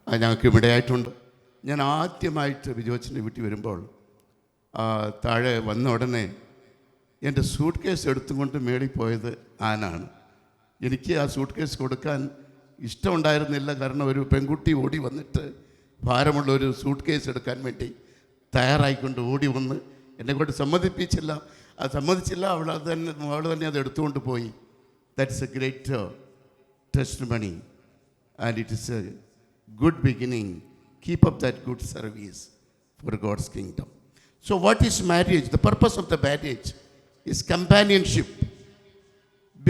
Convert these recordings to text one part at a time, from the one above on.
അത് ഞങ്ങൾക്ക് ഇവിടെയായിട്ടുണ്ട്. ഞാൻ ആദ്യമായിട്ട് ബിജോച്ചിൻ്റെ വീട്ടിൽ വരുമ്പോൾ താഴെ വന്ന ഉടനെ എൻ്റെ സൂട്ട് കേസ് എടുത്തുകൊണ്ട് മേളിൽ പോയത് ആനാണ്. എനിക്ക് ആ സൂട്ട് കേസ് കൊടുക്കാൻ ഇഷ്ടമുണ്ടായിരുന്നില്ല. കാരണം ഒരു പെൺകുട്ടി ഓടി വന്നിട്ട് ഭാരമുള്ള ഒരു സൂട്ട് കേസ് എടുക്കാൻ വേണ്ടി തയ്യാറായിക്കൊണ്ട് ഓടി വന്ന് എന്നെ കൊണ്ട് സമ്മതിപ്പിച്ചില്ല. അത് സമ്മതിച്ചില്ല. അവൾ തന്നെ അത് എടുത്തുകൊണ്ട് പോയി. That's A great testimony and it is A good beginning. Keep up that good service for God's kingdom. So what is marriage? The purpose of the marriage is companionship.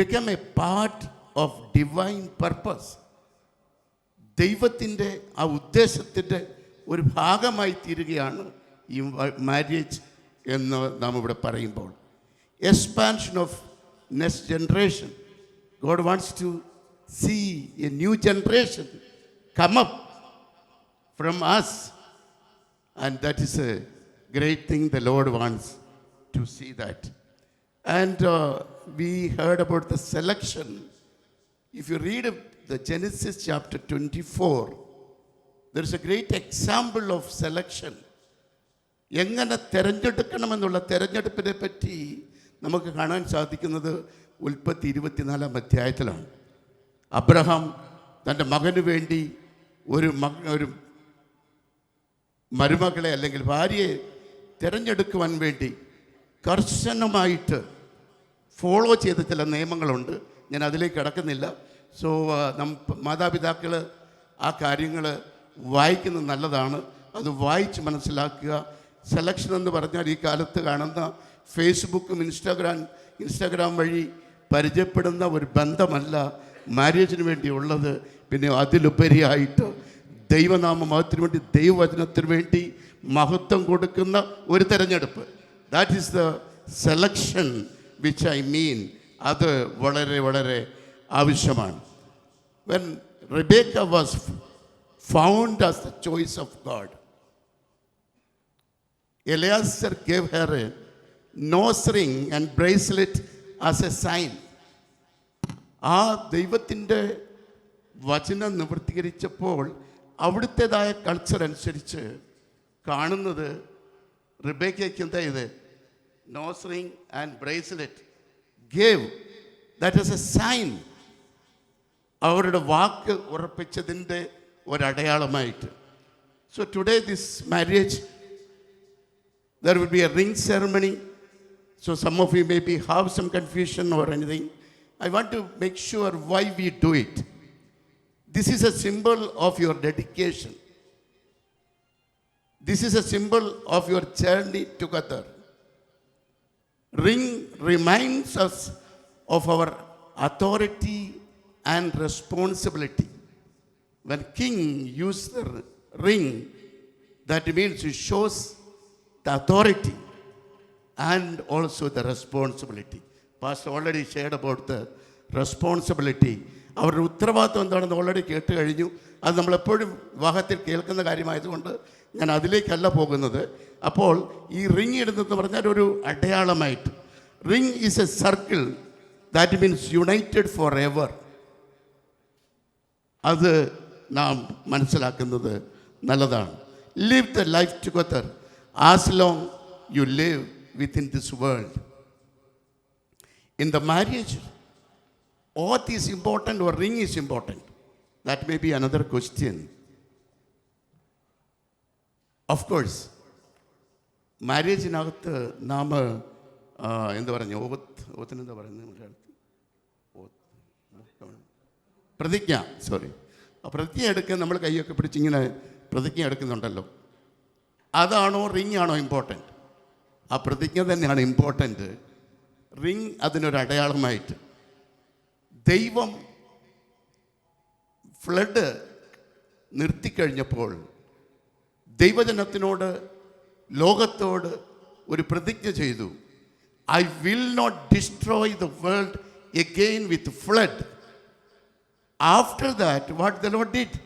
Become a part of divine purpose. ദൈവത്തിൻ്റെ ആ ഉദ്ദേശത്തിൻ്റെ ഒരു ഭാഗമായി തീരുകയാണ് ഈ marriage എന്ന് നാം ഇവിടെ പറയുമ്പോൾ. Expansion of next generation. God wants to see a new generation come up from us, and that is a great thing. The Lord wants to see that. And we heard about the selection. If you read the Genesis chapter 24, there is a great example of selection. എങ്ങനെ തിരഞ്ഞെടുക്കണമെന്നുള്ള തിരഞ്ഞെടുപ്പിനെ പറ്റി നമുക്ക് കാണാൻ സാധിക്കുന്നത് ഉൽപ്പത്തി 24 അധ്യായത്തിലാണ്. Abraham തൻ്റെ മകന് വേണ്ടി ഒരു മരുമകളെ അല്ലെങ്കിൽ ഭാര്യയെ തിരഞ്ഞെടുക്കുവാൻ വേണ്ടി കർശനമായിട്ട് ഫോളോ ചെയ്ത ചില നിയമങ്ങളുണ്ട്. ഞാൻ അതിലേക്ക് കടക്കുന്നില്ല. സോ മാതാപിതാക്കൾ ആ കാര്യങ്ങൾ വായിക്കുന്നത് നല്ലതാണ്. അത് വായിച്ച് മനസ്സിലാക്കുക. സെലക്ഷൻ എന്ന് പറഞ്ഞാൽ ഈ കാലത്ത് കാണുന്ന ഫേസ്ബുക്കും ഇൻസ്റ്റാഗ്രാം വഴി പരിചയപ്പെടുന്ന ഒരു ബന്ധമല്ല മാരേജിന് വേണ്ടിയുള്ളത്. പിന്നെ അതിലുപരിയായിട്ട് ദൈവനാമത്തിന് വേണ്ടി ദൈവവചനത്തിന് വേണ്ടി മഹത്വം കൊടുക്കുന്ന ഒരു തിരഞ്ഞെടുപ്പ്. That is the selection which I mean. അത് വളരെ വളരെ ആവശ്യമാണ്. When Rebecca was found as the choice of God, Eliezer gave her a nose ring and bracelet as a sign. ആ ദൈവത്തിൻ്റെ വചനം നിവൃത്തീകരിച്ചപ്പോൾ അവിടുത്തേതായ കൾച്ചർ അനുസരിച്ച് കാണുന്നത് റിബേക്കയ്ക്ക് എന്താ ഇത് nose ring and bracelet gave that is a sign. അവരുടെ വാക്ക് ഉറപ്പിച്ചതിൻ്റെ ഒരടയാളമായിട്ട്. So today this marriage there will be a ring ceremony. So some of you maybe have some confusion or anything. I want to make sure why we do it. This is a symbol of your dedication. This is a symbol of your journey together. Ring reminds us of our authority and responsibility. When king used the ring, that means it shows the authority and also the responsibility. Pastor already shared about the responsibility. അവരുടെ ഉത്തരവാദിത്വം എന്താണെന്ന് already കേട്ട് കഴിഞ്ഞു. അത് നമ്മളെപ്പോഴും വിവാഹത്തിൽ കേൾക്കുന്ന കാര്യമായതുകൊണ്ട് ഞാൻ അതിലേക്കല്ല പോകുന്നത്. അപ്പോൾ ഈ റിങ് ഇടുന്നതെന്ന് പറഞ്ഞാൽ ഒരു അടയാളമായിട്ട്. Ring is a circle that means united forever. അത് നാം മനസ്സിലാക്കുന്നത് നല്ലതാണ്. Live the life together as long you live within this world. In the marriage, oath is important or ring is important? That may be another question. Of course, മാരേജിനകത്ത് നാം എന്താ പറഞ്ഞു, ഓത്തിനെന്താ പറയുന്നത്, പ്രതിജ്ഞ, sorry, പ്രതിജ്ഞ എടുക്കാൻ നമ്മൾ കൈയൊക്കെ പിടിച്ചിങ്ങനെ പ്രതിജ്ഞ എടുക്കുന്നുണ്ടല്ലോ. അതാണോ റിങ് ആണോ ഇമ്പോർട്ടൻറ്റ്? ആ പ്രതിജ്ഞ തന്നെയാണ് ഇമ്പോർട്ടൻറ്റ്. റിങ് അതിനൊരു അടയാളമായിട്ട്. ദൈവം ഫ്ലഡ് നിർത്തിക്കഴിഞ്ഞപ്പോൾ ദൈവജനത്തിനോട്, ലോകത്തോട് ഒരു പ്രതിജ്ഞ ചെയ്തു. I will not destroy the world again with flood. After that what the Lord did?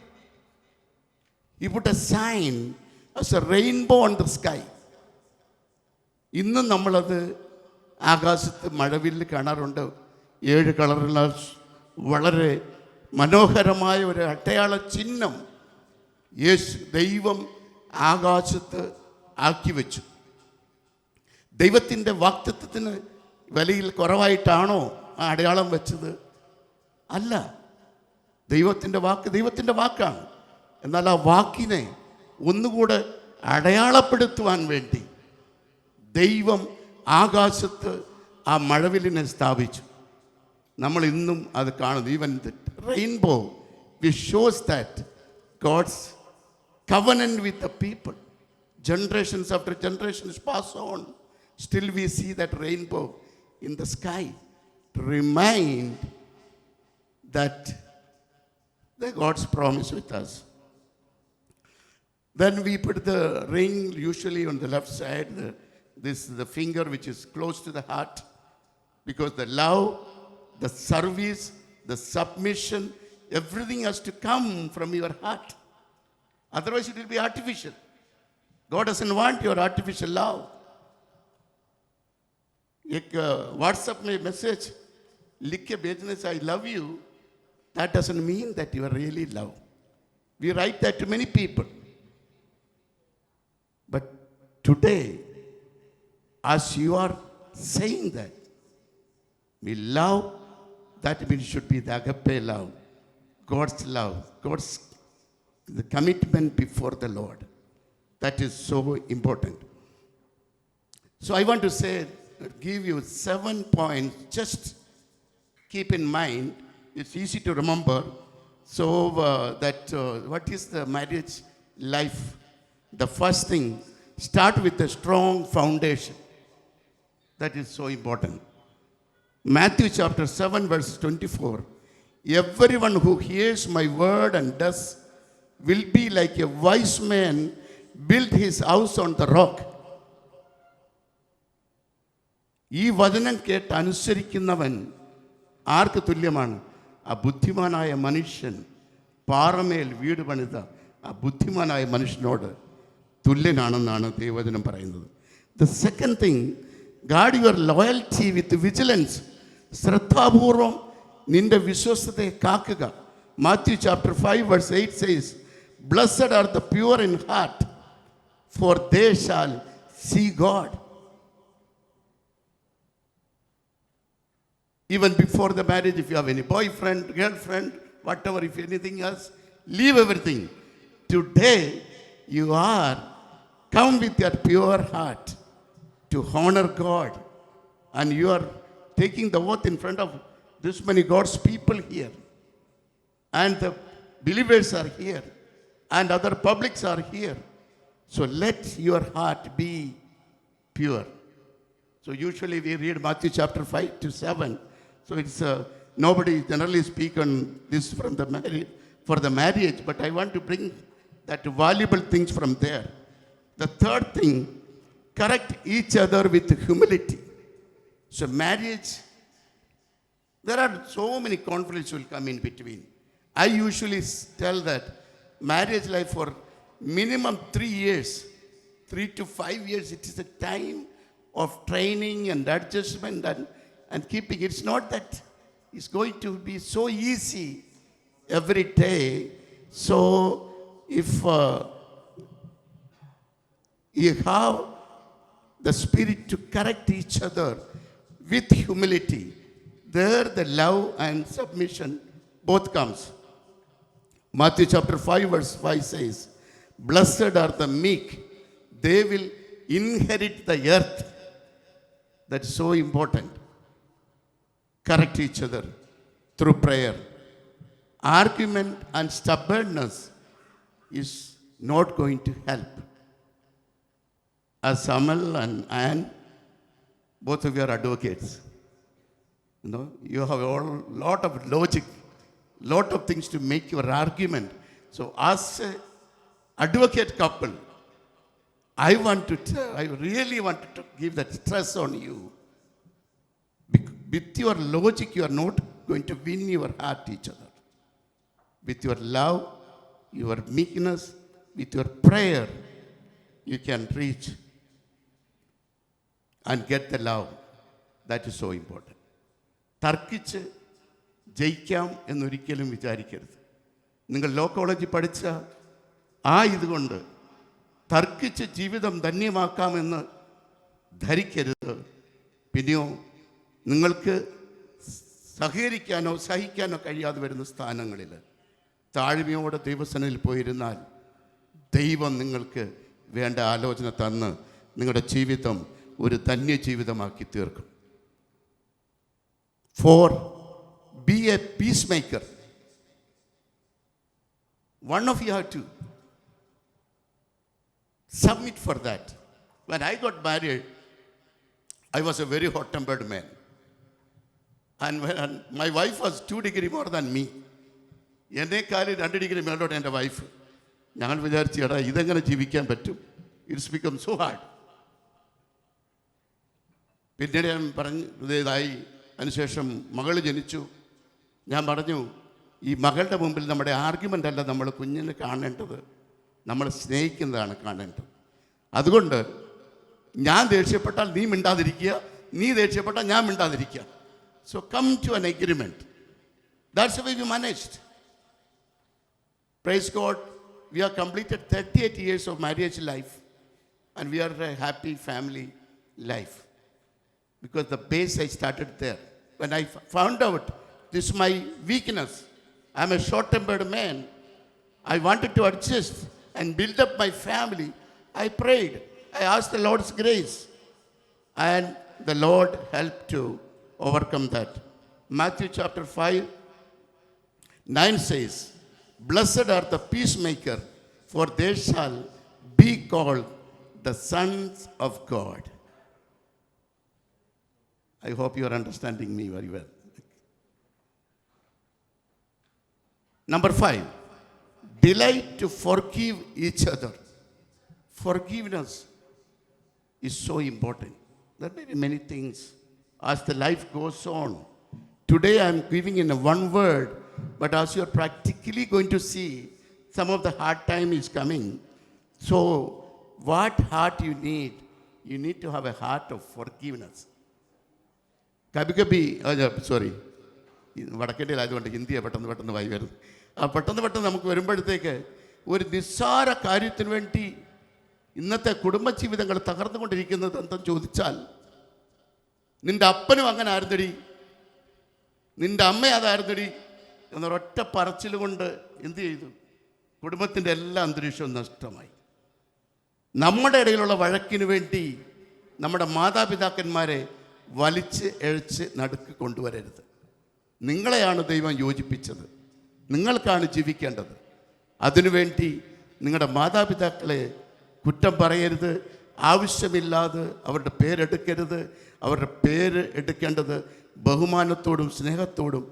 He put a sign as a rainbow on the sky. ഇന്നും നമ്മളത് ആകാശത്ത് മഴവില്ല് കാണാറുണ്ട്. 7 കളറുള്ള വളരെ മനോഹരമായ ഒരു അടയാള ചിഹ്നം ദൈവം ആകാശത്ത് ആക്കി വെച്ചു. ദൈവത്തിൻ്റെ വാഗ്ദത്തത്തിന് വിലയിൽ കുറവായിട്ടാണോ ആ അടയാളം വെച്ചത്? അല്ല. ദൈവത്തിൻ്റെ വാക്കാണ്. എന്നാൽ ആ വാക്കിനെ ഒന്നുകൂടെ അടയാളപ്പെടുത്തുവാൻ വേണ്ടി ദൈവം ആകാശത്ത് ആ മഴവില്ലിനെ സ്ഥാപിച്ചു. നമ്മൾ ഇന്നും അത് കാണുന്നു. Even the rainbow which shows that God's covenant with the people. Generations after generations pass on. Still we see that rainbow in the sky to remind that the God's promise with us. Then we put the ring usually on the left side. This is the finger which is close to the heart, because the love, the service, the submission, everything has to come from your heart. Otherwise it will be artificial. God doesn't want your artificial love. एक WhatsApp में message लिख के भेजने से I love you, that doesn't mean that you are really love. We write that to many people. But today, as you are saying that, we love, that means should be the agape love, God's love, God's the commitment before the Lord. That is so important. So I want to say, give you 7 points. Just keep in mind. It's easy to remember. So what is the marriage life? The first thing, start with a strong foundation. That is so important. Matthew chapter 7 verse 24. Everyone who hears my word and does will be like a wise man built his house on the rock. ഈ വചനം കേട്ട് അനുസരിക്കുന്നവൻ ആർക്ക് തുല്യമാണ്? ആ ബുദ്ധിമാനായ മനുഷ്യൻ പാറമേൽ വീട് പണിത ആ ബുദ്ധിമാനായ മനുഷ്യനോട് തുല്യനാണെന്നാണ് ദൈവവചനം പറയുന്നത്. The second thing, guard your loyalty with vigilance. ശ്രദ്ധാപൂർവം നിന്റെ വിശ്വസ്തതയെ കാക്കുക. Matthew chapter 5 verse 8 says, blessed are the pure in heart, for they shall see God. Even before the marriage, if you have any boyfriend, girlfriend, whatever, if anything else, leave everything. Today, you are come with your pure heart to honor God. And you are taking the oath in front of this many God's people here. And the believers are here. And other publics are here. So let your heart be pure. So usually we read Matthew chapter 5 to 7. So it's nobody generally speak on this from the for the marriage, but I want to bring that valuable things from there. The third thing, correct each other with humility. So marriage, there are so many conflicts will come in between. I usually tell that marriage life for minimum 3 years, 3 to 5 years, it is a time of training and adjustment and keeping. It's not that it's going to be so easy every day. So if you have the spirit to correct each other with humility, there the love and submission both comes. Matthew chapter 5 verse 5 says, blessed are the meek, they will inherit the earth. That's so important. Correct each other through prayer. Argument and stubbornness is not going to help. As Amal and Anne, both of you are advocates. You know, you have a lot of logic, lot of things to make your argument. So as an advocate couple, I really want to give that stress on you. With your logic, you are not going to win your heart each other. With your love, your meekness, with your prayer, you can reach and get the love. That is so important. തർക്കിച്ച് ജയിക്കാം എന്നൊരിക്കലും വിചാരിക്കരുത്. നിങ്ങൾ law കോളേജിൽ പഠിച്ച ഇതുകൊണ്ട് തർക്കിച്ച് ജീവിതം ധന്യമാക്കാമെന്ന് ധരിക്കരുത്. പിന്നെയോ നിങ്ങൾക്ക് സഹകരിക്കാനോ സഹിക്കാനോ കഴിയാതെ വരുന്ന സ്ഥാനങ്ങളിൽ താഴ്മയോടെ ദൈവസന്നിധിയിൽ പോയിരുന്നാൽ ദൈവം നിങ്ങൾക്ക് വേണ്ട ആലോചന തന്ന് നിങ്ങളുടെ ജീവിതം ഒരു ധന്യ ജീവിതമാക്കി തീർക്കും. For be a peacemaker. One of you have to submit for that. When I got married, I was a very hot-tempered man. And when my wife was 2 degrees more than me. എന്നെക്കാളും 2 degree മേലോട്ട് എൻ്റെ wife. ഞങ്ങൾ വിചാരിച്ചു, എടാ ഇതെങ്ങനെ ജീവിക്കാൻ പറ്റും? It's become so hard. പിന്നീട് ഞാൻ പറഞ്ഞു ഇതായി. അതിനുശേഷം മകൾ ജനിച്ചു. ഞാൻ പറഞ്ഞു, ഈ മകളുടെ മുമ്പിൽ നമ്മുടെ ആർഗ്യുമെൻ്റ് അല്ല നമ്മൾ കുഞ്ഞിനെ കാണേണ്ടത്, നമ്മൾ സ്നേഹിക്കുന്നതാണ് കാണേണ്ടത്. അതുകൊണ്ട് ഞാൻ ദേഷ്യപ്പെട്ടാൽ നീ മിണ്ടാതിരിക്കുക, നീ ദേഷ്യപ്പെട്ടാൽ ഞാൻ മിണ്ടാതിരിക്കുക. So come to an agreement. That's the way we managed. Praise God, we have completed 38 years of marriage life and we are a happy family life. Because the base I started there. When I found out this is my weakness, I'm a short-tempered man, I wanted to adjust and build up my family. I prayed. I asked the Lord's grace. And the Lord helped to overcome that. Matthew chapter 5:9 says, "Blessed are the peacemaker, for they shall be called the sons of God." I hope you are understanding me very well. Number 5, delight to forgive each other. Forgiveness is so important. There may be many things as the life goes on. Today I am giving in a one word, but as you are practically going to see, some of the hard time is coming. So what heart you need? You need to have a heart of forgiveness. കബി sorry, വടക്കേണ്ടിയിലായതുകൊണ്ട് ഹിന്ദിയെ പെട്ടെന്ന് വായി വരുന്നു. പെട്ടെന്ന് നമുക്ക് വരുമ്പോഴത്തേക്ക് ഒരു നിസ്സാര കാര്യത്തിന് വേണ്ടി ഇന്നത്തെ കുടുംബജീവിതങ്ങൾ തകർന്നുകൊണ്ടിരിക്കുന്നത് എന്തെന്ന് ചോദിച്ചാൽ, നിൻ്റെ അപ്പനും അങ്ങനെ ആയിരുന്നടി, നിൻ്റെ അമ്മ അതായിരുന്നടി എന്നൊരൊറ്റ പറച്ചിൽ കൊണ്ട് എന്തു ചെയ്തു? കുടുംബത്തിൻ്റെ എല്ലാ അന്തരീക്ഷവും നഷ്ടമായി. നമ്മുടെ ഇടയിലുള്ള വഴക്കിന് വേണ്ടി നമ്മുടെ മാതാപിതാക്കന്മാരെ വലിച്ച് എഴച്ച് നടുക്ക് കൊണ്ടുവരരുത്. നിങ്ങളെയാണ് ദൈവം യോജിപ്പിച്ചത്, നിങ്ങൾക്കാണ് ജീവിക്കേണ്ടത്. അതിനുവേണ്ടി നിങ്ങളുടെ മാതാപിതാക്കളെ കുറ്റം പറയരുത്, ആവശ്യമില്ലാതെ അവരുടെ പേരെടുക്കരുത്. അവരുടെ പേര് എടുക്കേണ്ടത് ബഹുമാനത്തോടും സ്നേഹത്തോടും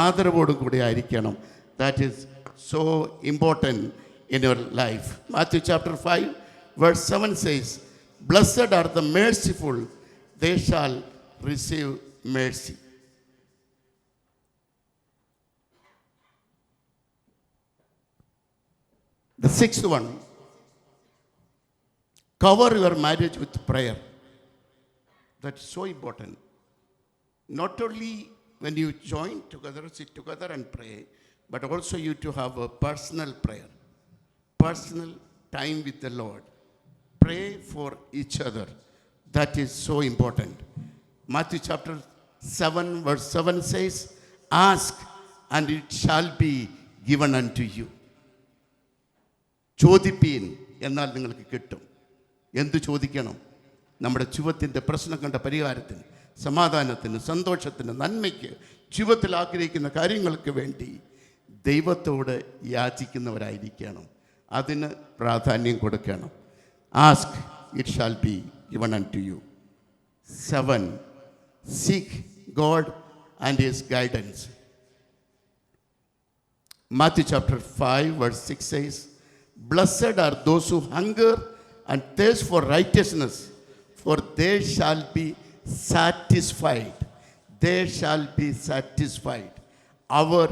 ആദരവോടും കൂടി ആയിരിക്കണം. That is so important in your life. Matthew chapter 5:7 says, "Blessed are the merciful, they shall receive mercy." The 6th one, cover your marriage with prayer. That's so important. Not only when you join together, sit together and pray, but also you to have a personal prayer, personal time with the Lord. Pray for each other. That is so important. Matthew chapter 7:7 says, "Ask and it shall be given unto you." ചോദിപ്പീൻ എന്നാൽ നിങ്ങൾക്ക് കിട്ടും. എന്തു ചോദിക്കണം? നമ്മുടെ ജീവിതത്തിൻ്റെ പ്രശ്നങ്ങളുടെ പരിഹാരത്തിന്, സമാധാനത്തിന്, സന്തോഷത്തിന്, നന്മയ്ക്ക്, ജീവിതത്തിൽ ആഗ്രഹിക്കുന്ന കാര്യങ്ങൾക്ക് വേണ്ടി ദൈവത്തോട് യാചിക്കുന്നവരായിരിക്കണം. അതിന് പ്രാധാന്യം കൊടുക്കണം. Ask, it shall be given unto you. 7, seek God and His guidance. Matthew chapter 5:6 says, "Blessed are those who hunger and thirst for righteousness, for they shall be satisfied." They shall be satisfied. Our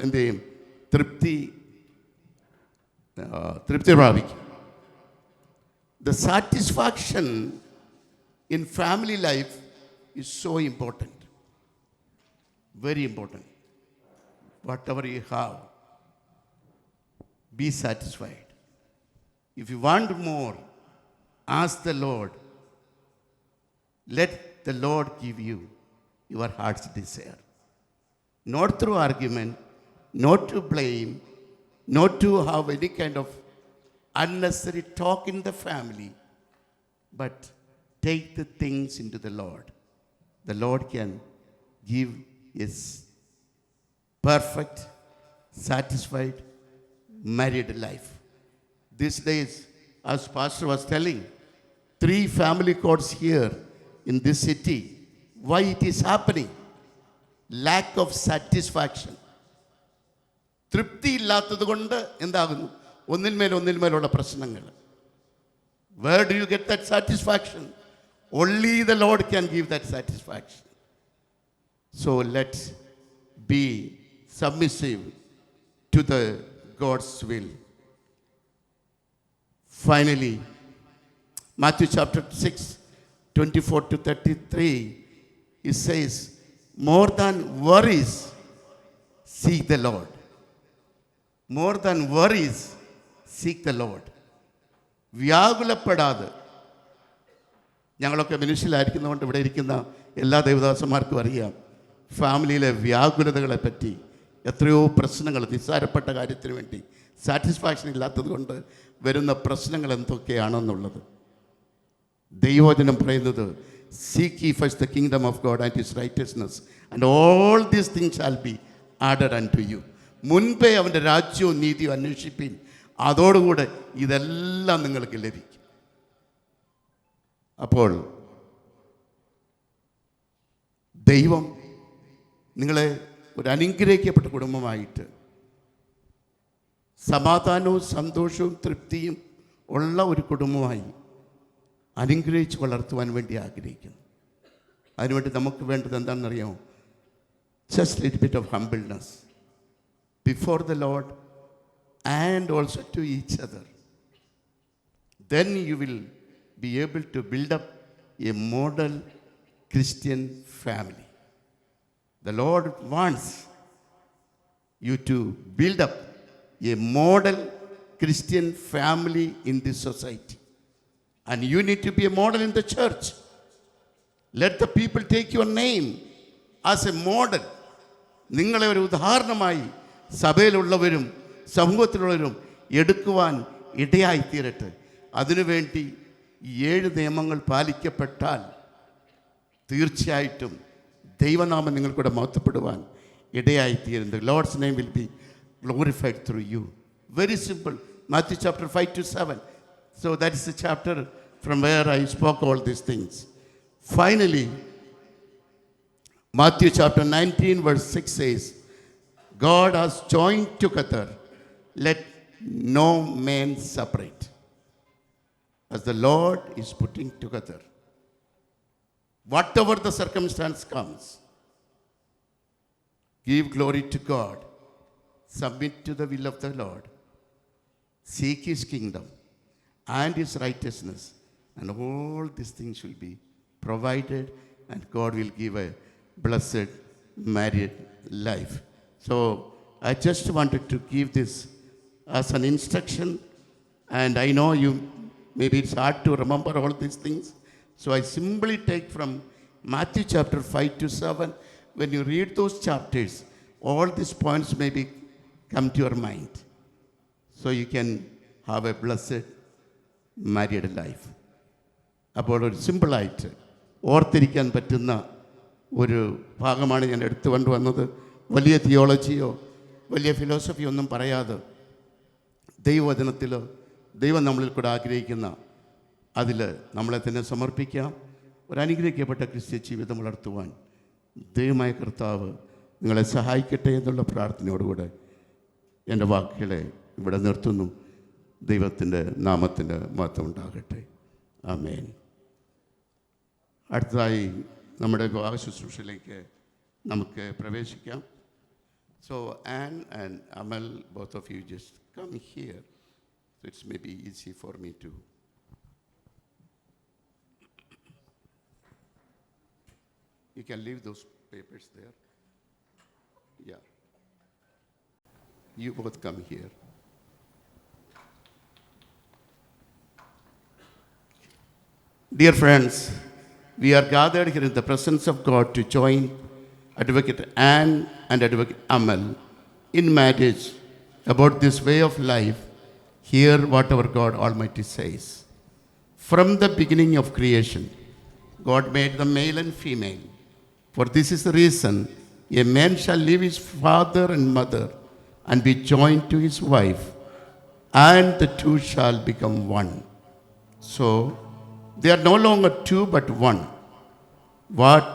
എന്ത് ചെയ്യും? തൃപ്തി പ്രാപിക്കും. The satisfaction in family life is so important. Very important. Whatever you have, be satisfied. If you want more, ask the Lord. Let the Lord give you your heart's desire. Not through argument, not to blame, not to have any kind of unnecessary talk in the family, but take the things into the Lord. The Lord can give His perfect, satisfied, married life. These days, as Pastor was telling, 3 family courts here in this city. Why it is happening? Lack of satisfaction. തൃപ്തി ഇല്ലാത്തത് കൊണ്ട് എന്താകുന്നു? ഒന്നിന്മേലുള്ള പ്രശ്നങ്ങൾ. Where do you get that satisfaction? Only the Lord can give that satisfaction. So let's be submissive to the God's will. Finally, Matthew chapter 6, 24 to 33, it says, more than worries, seek the Lord. More than worries, seek the Lord. വ്യാകുലപ്പെടാതെ, ഞങ്ങളൊക്കെ മിനിസ്ട്രിയിലായിരിക്കുന്നതുകൊണ്ട് ഇവിടെ ഇരിക്കുന്ന എല്ലാ ദൈവദാസന്മാർക്കും അറിയാം ഫാമിലിയിലെ വ്യാകുലതകളെ പറ്റി. എത്രയോ പ്രശ്നങ്ങൾ നിസ്സാരപ്പെട്ട കാര്യത്തിന് വേണ്ടി സാറ്റിസ്ഫാക്ഷൻ ഇല്ലാത്തത് കൊണ്ട് വരുന്ന പ്രശ്നങ്ങൾ എന്തൊക്കെയാണെന്നുള്ളത്. ദൈവവചനം പറയുന്നത്, seek ye first the kingdom of God and His righteousness, and all these things shall be added unto you. മുൻപേ അവൻ്റെ രാജ്യവും നീതിയും അന്വേഷിപ്പിൻ, അതോടുകൂടെ ഇതെല്ലാം നിങ്ങൾക്ക് ലഭിക്കും. അപ്പോൾ ദൈവം നിങ്ങളെ ഒരു അനുഗ്രഹിക്കപ്പെട്ട കുടുംബമായിട്ട് സമാധാനവും സന്തോഷവും തൃപ്തിയും ഉള്ള ഒരു കുടുംബമായി അനുഗ്രഹിച്ച് വളർത്തുവാൻ വേണ്ടി ആഗ്രഹിക്കുന്നു. അതിനുവേണ്ടി നമുക്ക് വേണ്ടത് എന്താണെന്നറിയാമോ? Just little bit of humbleness before the Lord and also to each other. Then you will be able to build up a model Christian family. The Lord wants you to build up a model Christian family in this society. And you need to be a model in the church. Let the people take your name as a model. നിങ്ങളെ ഒരു ഉദാഹരണമായി സഭയിലുള്ളവരും സമൂഹത്തിലുള്ളവരും എടുക്കുവാൻ ഇടയായിത്തീരട്ടെ. അതിനുവേണ്ടി ഈ 7 നിയമങ്ങൾ പാലിക്കപ്പെട്ടാൽ തീർച്ചയായിട്ടും ദൈവനാമം നിങ്ങൾക്കൂടെ മഹത്വപ്പെടുവാൻ ഇടയായിത്തീരും. The Lord's name will be glorified through you. Very simple. Matthew chapter 5 to 7. So that is the chapter from where I spoke all these things. Finally, Matthew chapter 19 verse 6 says, God has joined together, let no man separate. As the Lord is putting together, whatever the circumstance comes, give glory to God, submit to the will of the Lord, seek His kingdom and His righteousness, and all these things will be provided, and God will give a blessed married life. So I just wanted to give this as an instruction, and I know you, maybe it's hard to remember all these things. So I simply take from Matthew chapter 5 to 7. When you read those chapters, all these points maybe come to your mind. So you can have a blessed married life. അപ്പോൾ ഒരു സിമ്പിളായിട്ട് ഓർത്തിരിക്കാൻ പറ്റുന്ന ഒരു ഭാഗമാണ് ഞാൻ എടുത്തു കൊണ്ടുവന്നത്. വലിയ തിയോളജിയോ വലിയ ഫിലോസഫിയോ ഒന്നും പറയാതെ ദൈവവചനത്തിൽ ദൈവം നമ്മളിൽ കൂടെ ആഗ്രഹിക്കുന്ന അതിൽ നമ്മളെ തന്നെ സമർപ്പിക്കാം. ഒരു അനുഗ്രഹിക്കപ്പെട്ട ക്രിസ്ത്യ ജീവിതം വളർത്തുവാൻ ദൈവമായ കർത്താവ് നിങ്ങളെ സഹായിക്കട്ടെ എന്നുള്ള പ്രാർത്ഥനയോടുകൂടെ എൻ്റെ വാക്കുകളെ ഇവിടെ നിർത്തുന്നു. ദൈവത്തിൻ്റെ നാമത്തിൻ്റെ മഹത്വം ഉണ്ടാകട്ടെ. ആമേൻ. അടുത്തതായി നമ്മുടെ വിവാഹ ശുശ്രൂഷയിലേക്ക് നമുക്ക് പ്രവേശിക്കാം. So Anne and Amal, both of you just come here. So it's maybe easy for me to. You can leave those papers there. Yeah. You both come here. Dear friends, we are gathered here in the presence of God to join Advocate Anne and Advocate Amal in marriage about this way of life. Hear what our God Almighty says. From the beginning of creation, God made them male and female. For this is the reason a man shall leave his father and mother and be joined to his wife, and the two shall become one. So, they are no longer two but one. What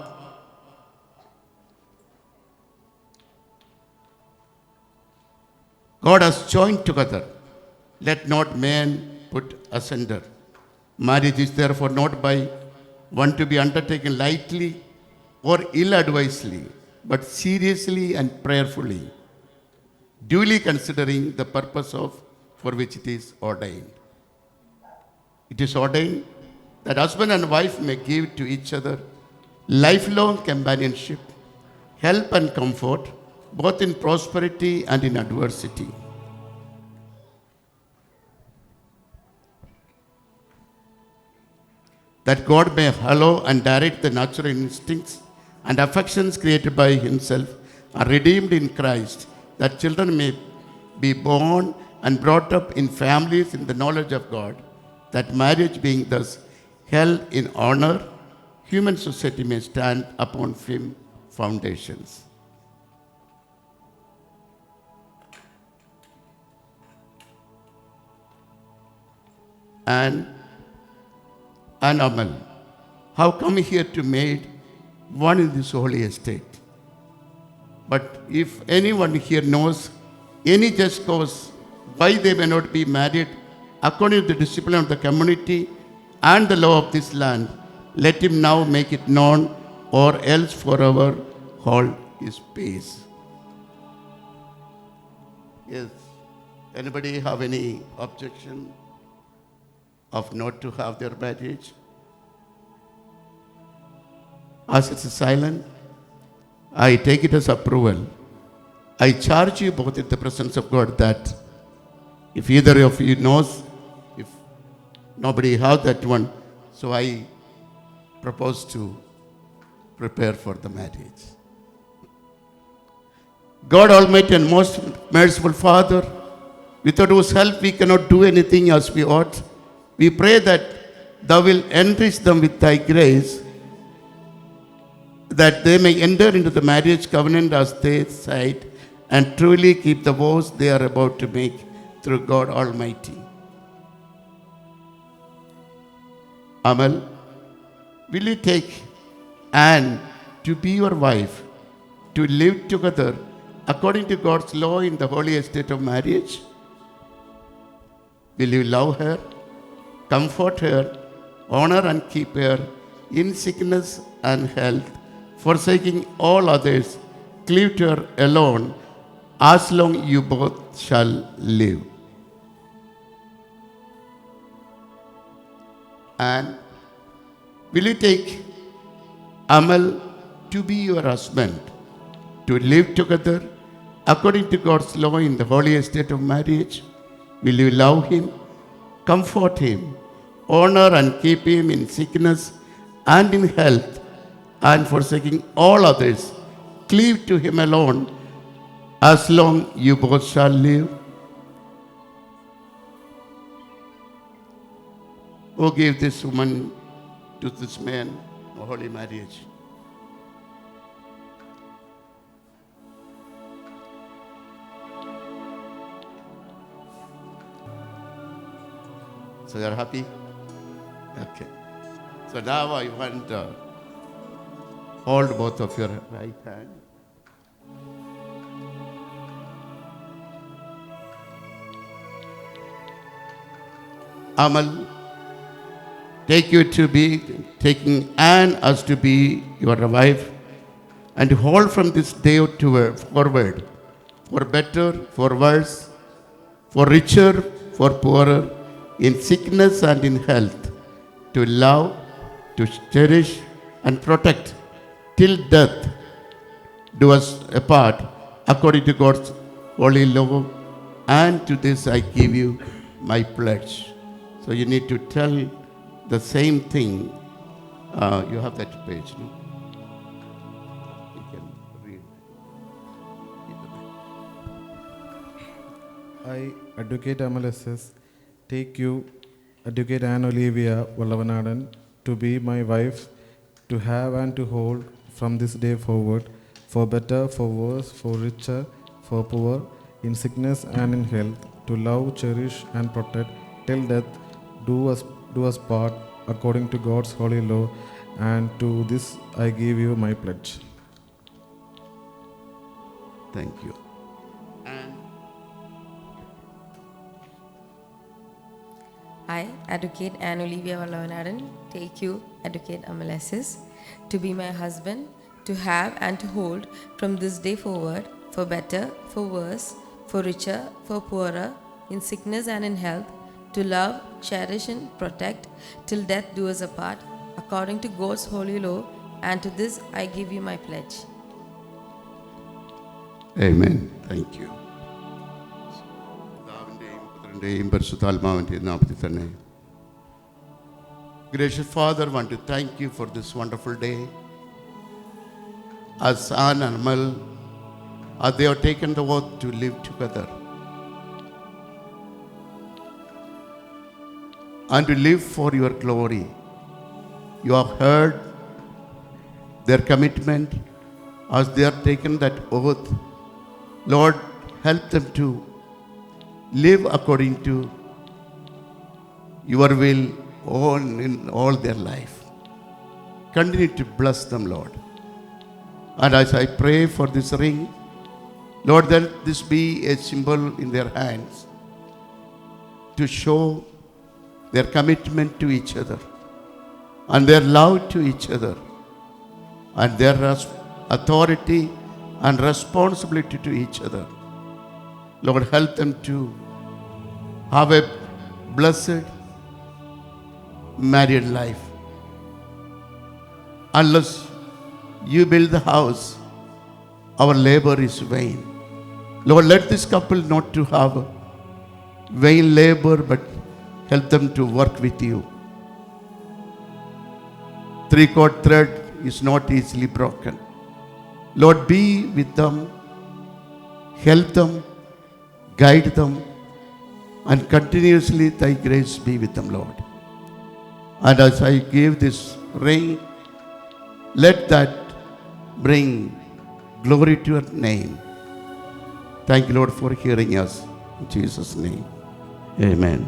God has joined together, let not man put asunder. Marriage is therefore not by one to be undertaken lightly or ill-advisedly, but seriously and prayerfully, duly considering the purpose for which it is ordained. It is ordained that husband and wife may give to each other lifelong companionship, help and comfort, both in prosperity and in adversity. That God may allow and direct the natural instincts and affections created by Himself are redeemed in Christ, that children may be born and brought up in families in the knowledge of God, that marriage being thus held in honor, human society may stand upon firm foundations. And Amal, how come here to made one in this holy estate? But if anyone here knows any just cause why they may not be married according to the discipline of the community and the law of this land, let him now make it known, or else forever hold his peace. Yes. Anybody have any objection of not to have their marriage? As it's silent, I take it as approval. I charge you both in the presence of God that if either of you knows, if nobody has that one, so I propose to prepare for the marriage. God Almighty and most merciful Father, without whose help we cannot do anything as we ought, we pray that Thou wilt enrich them with Thy grace, that they may enter into the marriage covenant as they cite and truly keep the vows they are about to make through God Almighty. Amal, will you take Anne to be your wife, to live together according to God's law in the holy estate of marriage? Will you love her, comfort her, honor and keep her in sickness and health, forsaking all others, cleave to her alone, as long you both shall live? And will you take Amal to be your husband, to live together according to God's law in the holy estate of marriage? Will you love him, comfort him, honor and keep him in sickness and in health, and forsaking all others, cleave to him alone, as long you both shall live? Who gave this woman to this man a holy marriage? So you are happy? Okay. So now I want to hold both of your right hand. Amal, take you to be taking Anne as to be your wife, and hold from this day forward, for better, for worse, for richer, for poorer, in sickness and in health, to love, to cherish and protect till death do us apart, according to God's holy law. And to this I give you my pledge. So you need to tell the same thing. You have that page, no? You can read. I, Advocate MLS, take you, Advocate Anne Olivia Vallavanadan, to be my wife, to have and to hold from this day forward, for better, for worse, for richer, for poor, in sickness and in health, to love, cherish, and protect till death do us part, according to God's holy law, and to this I give you my pledge. Thank you. And I, Advocate Anne Olivia Vallavanadan, take you, Advocate Amalessis, to be my husband, to have and to hold from this day forward, for better, for worse, for richer, for poorer, in sickness and in health, to love, cherish, and protect till death do us apart, according to God's holy law, and to this I give you my pledge. Amen. Thank you. പിതാവിൻ്റെയും പുത്രൻ്റെയും പരിശുദ്ധാത്മാവിൻ്റെയും നാമത്തിൽ തന്നെ. Gracious Father, I want to thank you for this wonderful day. As Anne and Amal, as they have taken the oath to live together and to live for your glory. You have heard their commitment as they have taken that oath. Lord, help them to live according to your will in all their life. Continue to bless them, Lord. And as I pray for this ring, Lord, let this be a symbol in their hands to show their commitment to each other and their love to each other and their authority and responsibility to each other. Lord, help them to have a blessed married life. Unless you build the house, our labor is vain. Lord, let this couple not to have vain labor, but help them to work with you. Three-cord thread is not easily broken. Lord, be with them, help them, guide them, and continuously thy grace be with them, Lord. And as I give this ring, let that bring glory to your name. Thank you, Lord, for hearing us. In Jesus' name, amen.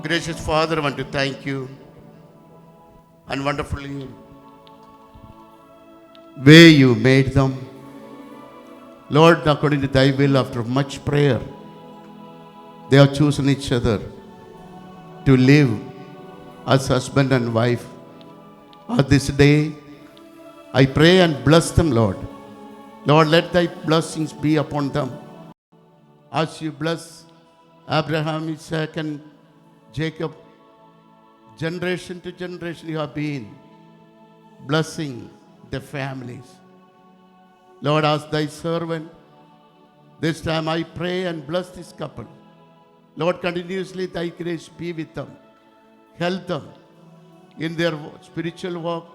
Gracious Father, I want to thank you and wonderfully way you made them. Lord, according to thy will, after much prayer, they have chosen each other to live as husband and wife. On this day, I pray and bless them, Lord. Lord, let thy blessings be upon them. As you bless Abraham, Isaac, and Jacob, generation to generation you have been blessing the families. Lord, as thy servant, this time I pray and bless this couple. Lord, continuously thy grace be with them. Help them in their spiritual walk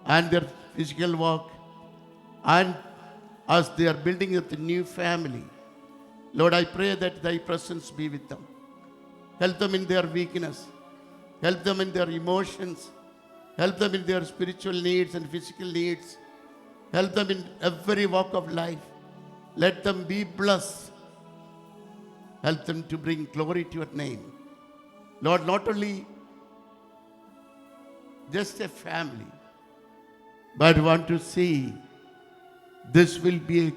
and their physical walk, and as they are building up the new family. Lord, I pray that thy presence be with them. Help them in their weakness. Help them in their emotions. Help them in their spiritual needs and physical needs. Help them in every walk of life. Let them be blessed. Help them to bring glory to your name. Lord, not only just a family, but want to see this will be a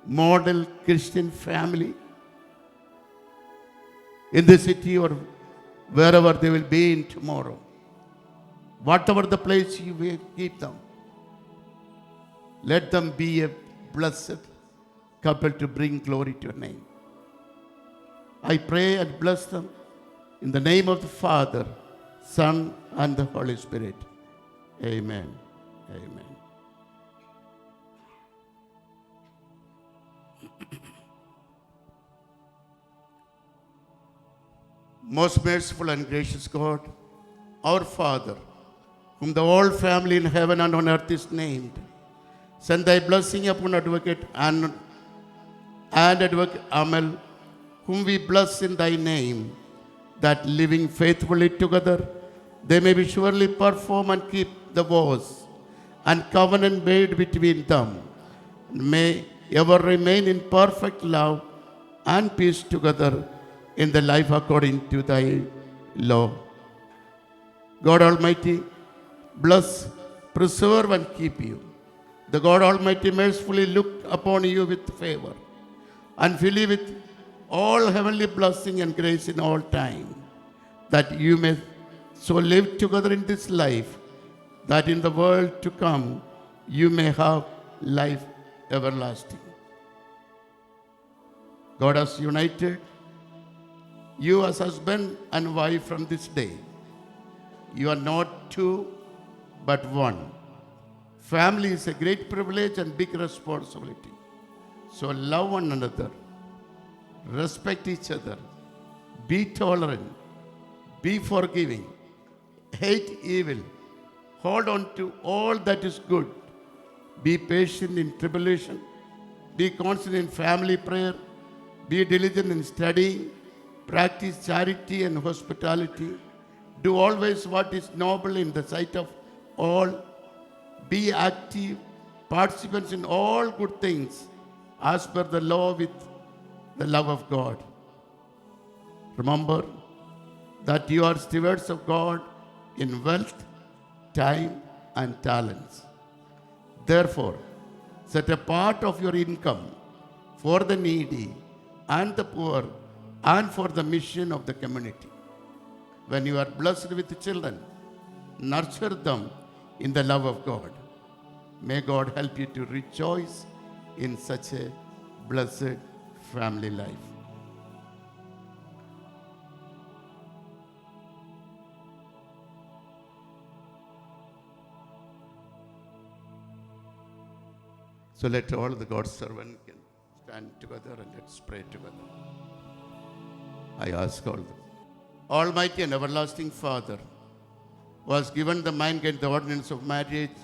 model Christian family in the city or wherever they will be in tomorrow. Whatever the place you will keep them, let them be a blessed couple to bring glory to your name. I pray and bless them in the name of the Father, Son, and the Holy Spirit. Amen. Amen. Most merciful and gracious God, our Father, whom the whole family in heaven and on earth is named, send thy blessing upon Advocate and Advocate Amal, whom we bless in thy name, that living faithfully together, they may be surely perform and keep the vows and covenant made between them, and may ever remain in perfect love and peace together in the life according to thy law. God Almighty, bless, preserve, and keep you. The God Almighty mercifully look upon you with favor and fill you with all heavenly blessing and grace in all time, that you may so live together in this life, that in the world to come you may have life everlasting. God has united you as husband and wife from this day. You are not two, but one. Family is a great privilege and big responsibility. So love one another, respect each other, be tolerant, be forgiving, hate evil, hold on to all that is good, be patient in tribulation, be constant in family prayer, be diligent in studying, practice charity and hospitality, do always what is noble in the sight of all, be active participants in all good things as per the law with the love of God. Remember that you are stewards of God in wealth, time, and talents. Therefore, set a part of your income for the needy and the poor and for the mission of the community. When you are blessed with children, nurture them in the love of God. May God help you to rejoice in such a blessed family life. So let all the God's servants stand together and let's pray together. I ask all the Almighty and everlasting Father, who has given the mankind the ordinance of marriage,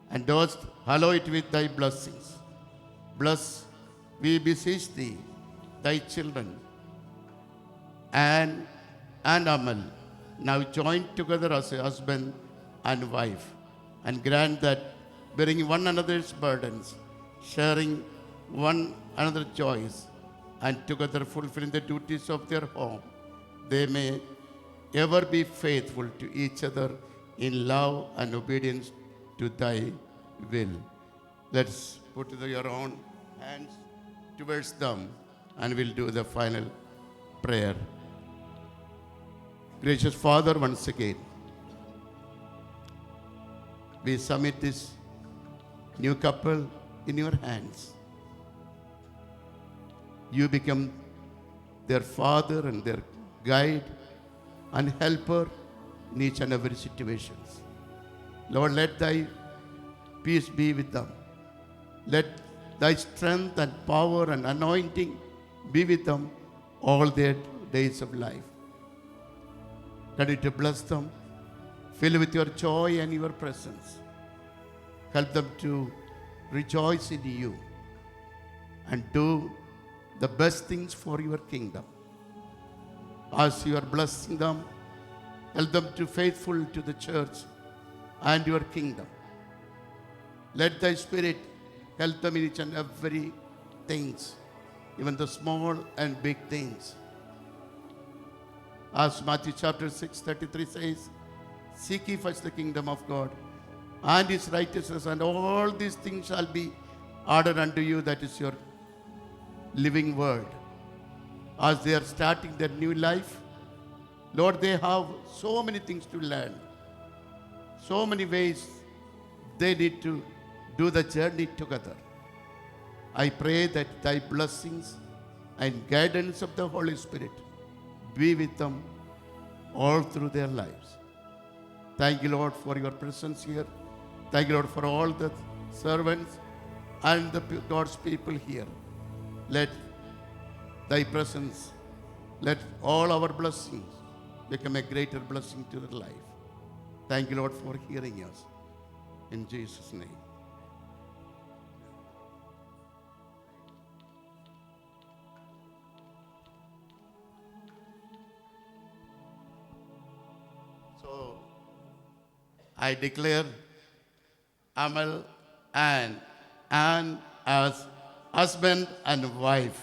and dost hallow it with thy blessings. Bless, we beseech thee, thy children, and Amal, now joined together as a husband and wife, and grant that bearing one another's burdens, sharing one another's joys, and together fulfilling the duties of their home, they may ever be faithful to each other in love and obedience to thy will. Let's put your own hands towards them and we'll do the final prayer. Gracious Father, once again, we submit this new couple in your hands. You become their father and their guide and helper in each and every situation. Lord, let thy peace be with them. Let thy strength and power and anointing be with them all their days of life. Continue to bless them, fill with your joy and your presence. Help them to rejoice in you and do the best things for your kingdom. as you are blessing them, help them to faithful to the church and your kingdom. Let thy spirit help them in each and every things, even the small and big things. As Matthew chapter 6:33 says, seek ye first the kingdom of God and his righteousness, and all these things shall be added unto you. That is your living word. As they are starting their new life, Lord, they have so many things to learn, so many ways they need to do the journey together. I pray that thy blessings and guidance of the Holy Spirit be with them all through their lives. Thank you, Lord, for your presence here. Thank you, Lord, for all the servants and the God's people here. Let thy presence, let all our blessings become a greater blessing to their life. Thank you, Lord, for hearing us. In Jesus' name. So, I declare Amal and Anne as husband and wife.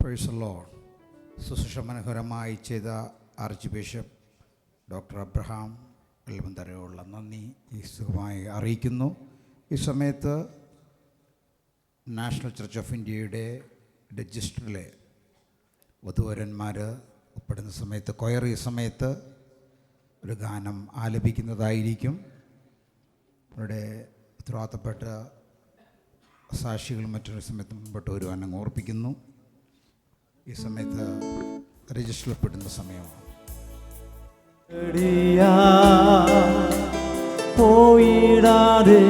Praise the Lord. ശുശ്രൂഷ മനോഹരമായി ചെയ്ത arch bishop doctor Abraham എൽമന്തരയോടുള്ള നന്ദി ഈ സുഖമായി അറിയിക്കുന്നു. ഈ സമയത്ത് national church of ഇന്ത്യയുടെ രജിസ്റ്ററിലെ വധൂവരന്മാർ ഉൾപ്പെടുന്ന സമയത്ത് കൊയർ ഈ സമയത്ത് ഒരു ഗാനം ആലപിക്കുന്നതായിരിക്കും. അവരുടെ ഉത്തരവാദിത്തപ്പെട്ട സാക്ഷികളും മറ്റൊരു സമയത്ത് മുമ്പോട്ട് വരുവാൻ ഓർപ്പിക്കുന്നു. ഈ സമയത്ത് രജിസ്റ്ററിൽ പെടുന്ന സമയമാണ്. പോയിടാതെ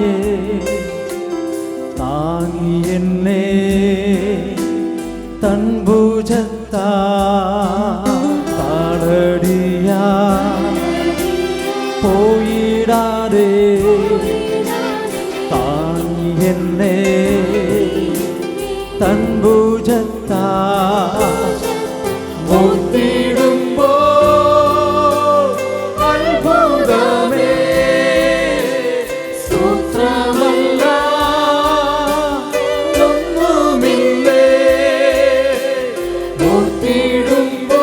താങ്ങി എന്നെ തൻഭുജത്താ താടടിയാ പോയിടാതെ താങ്ങി എന്നെ തൻഭുജത്താ മുത്തിടുമ്പോ അത്ഭുതമേ സൂത്രമല്ല ഒന്നുമില്ലേ മുത്തിടുമ്പോ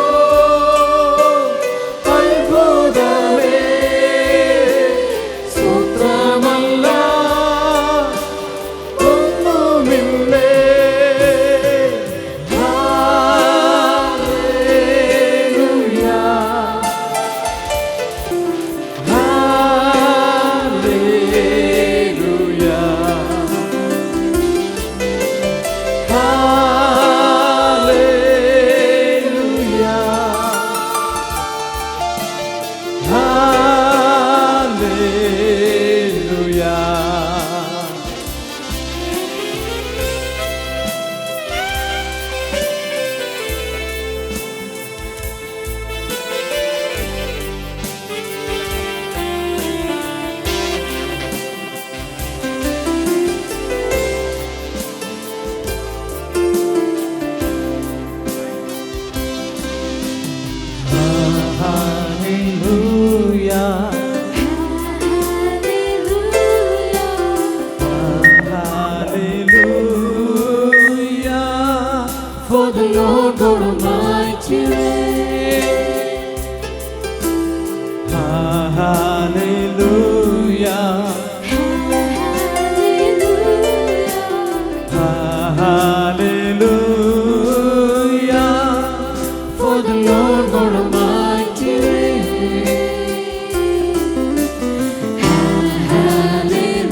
അത്ഭുതമേ സൂത്രമല്ല ഒന്നുമില്ലേ. For the Lord God Almighty reigns. Hallelujah. Hallelujah. For the Lord God Almighty reigns. Hallelujah.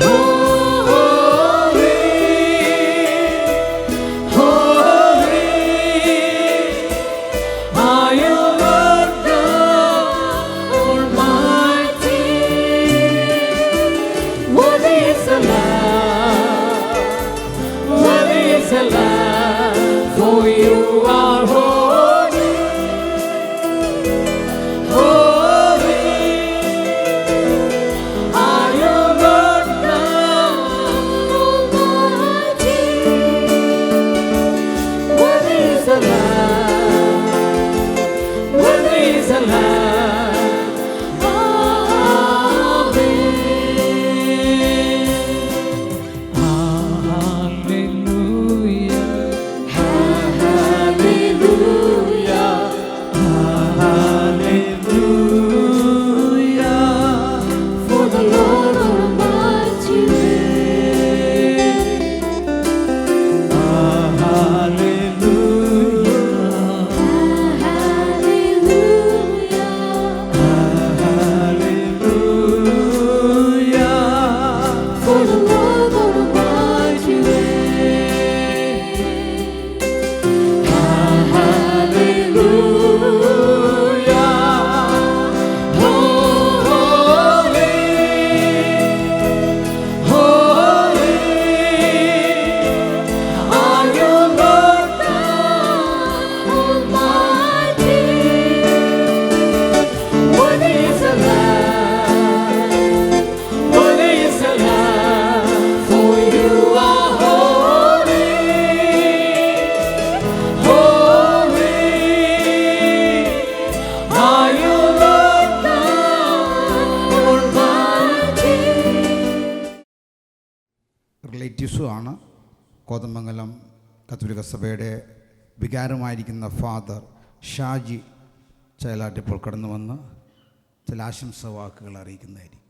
Holy, holy. റിലേറ്റീവ്സുമാണ്. Kothamangalam കത്തോലിക്ക സഭയുടെ വികാരമായിരിക്കുന്ന ഫാദർ ഷാജി ചൈലാട്ട് ഇപ്പോൾ കടന്നു വന്ന് ചില ആശംസാ വാക്കുകൾ അറിയിക്കുന്നതായിരിക്കും.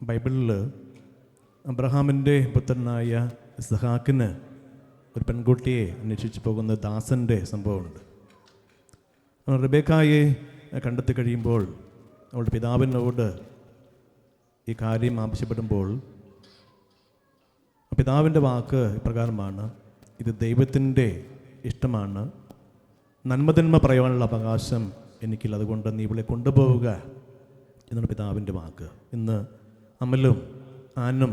ബൈബിളിൽ അബ്രഹാമിൻ്റെ പുത്രനായ ഇസ്ഹാക്കിന് ഒരു പെൺകുട്ടിയെ അന്വേഷിച്ച് പോകുന്ന ദാസൻ്റെ സംഭവമുണ്ട്. റിബേക്കായെ കണ്ടെത്തി കഴിയുമ്പോൾ അവളുടെ പിതാവിനോട് ഈ കാര്യം ആവശ്യപ്പെടുമ്പോൾ പിതാവിൻ്റെ വാക്ക് ഇപ്രകാരമാണ്: ഇത് ദൈവത്തിൻ്റെ ഇഷ്ടമാണ്, നന്മതിന്മ പറയാനുള്ള അവകാശം എനിക്കില്ല, അതുകൊണ്ട് നീ ഇവളെ കൊണ്ടുപോവുക എന്നാണ് പിതാവിൻ്റെ വാക്ക്. ഇന്ന് അമലും ആനും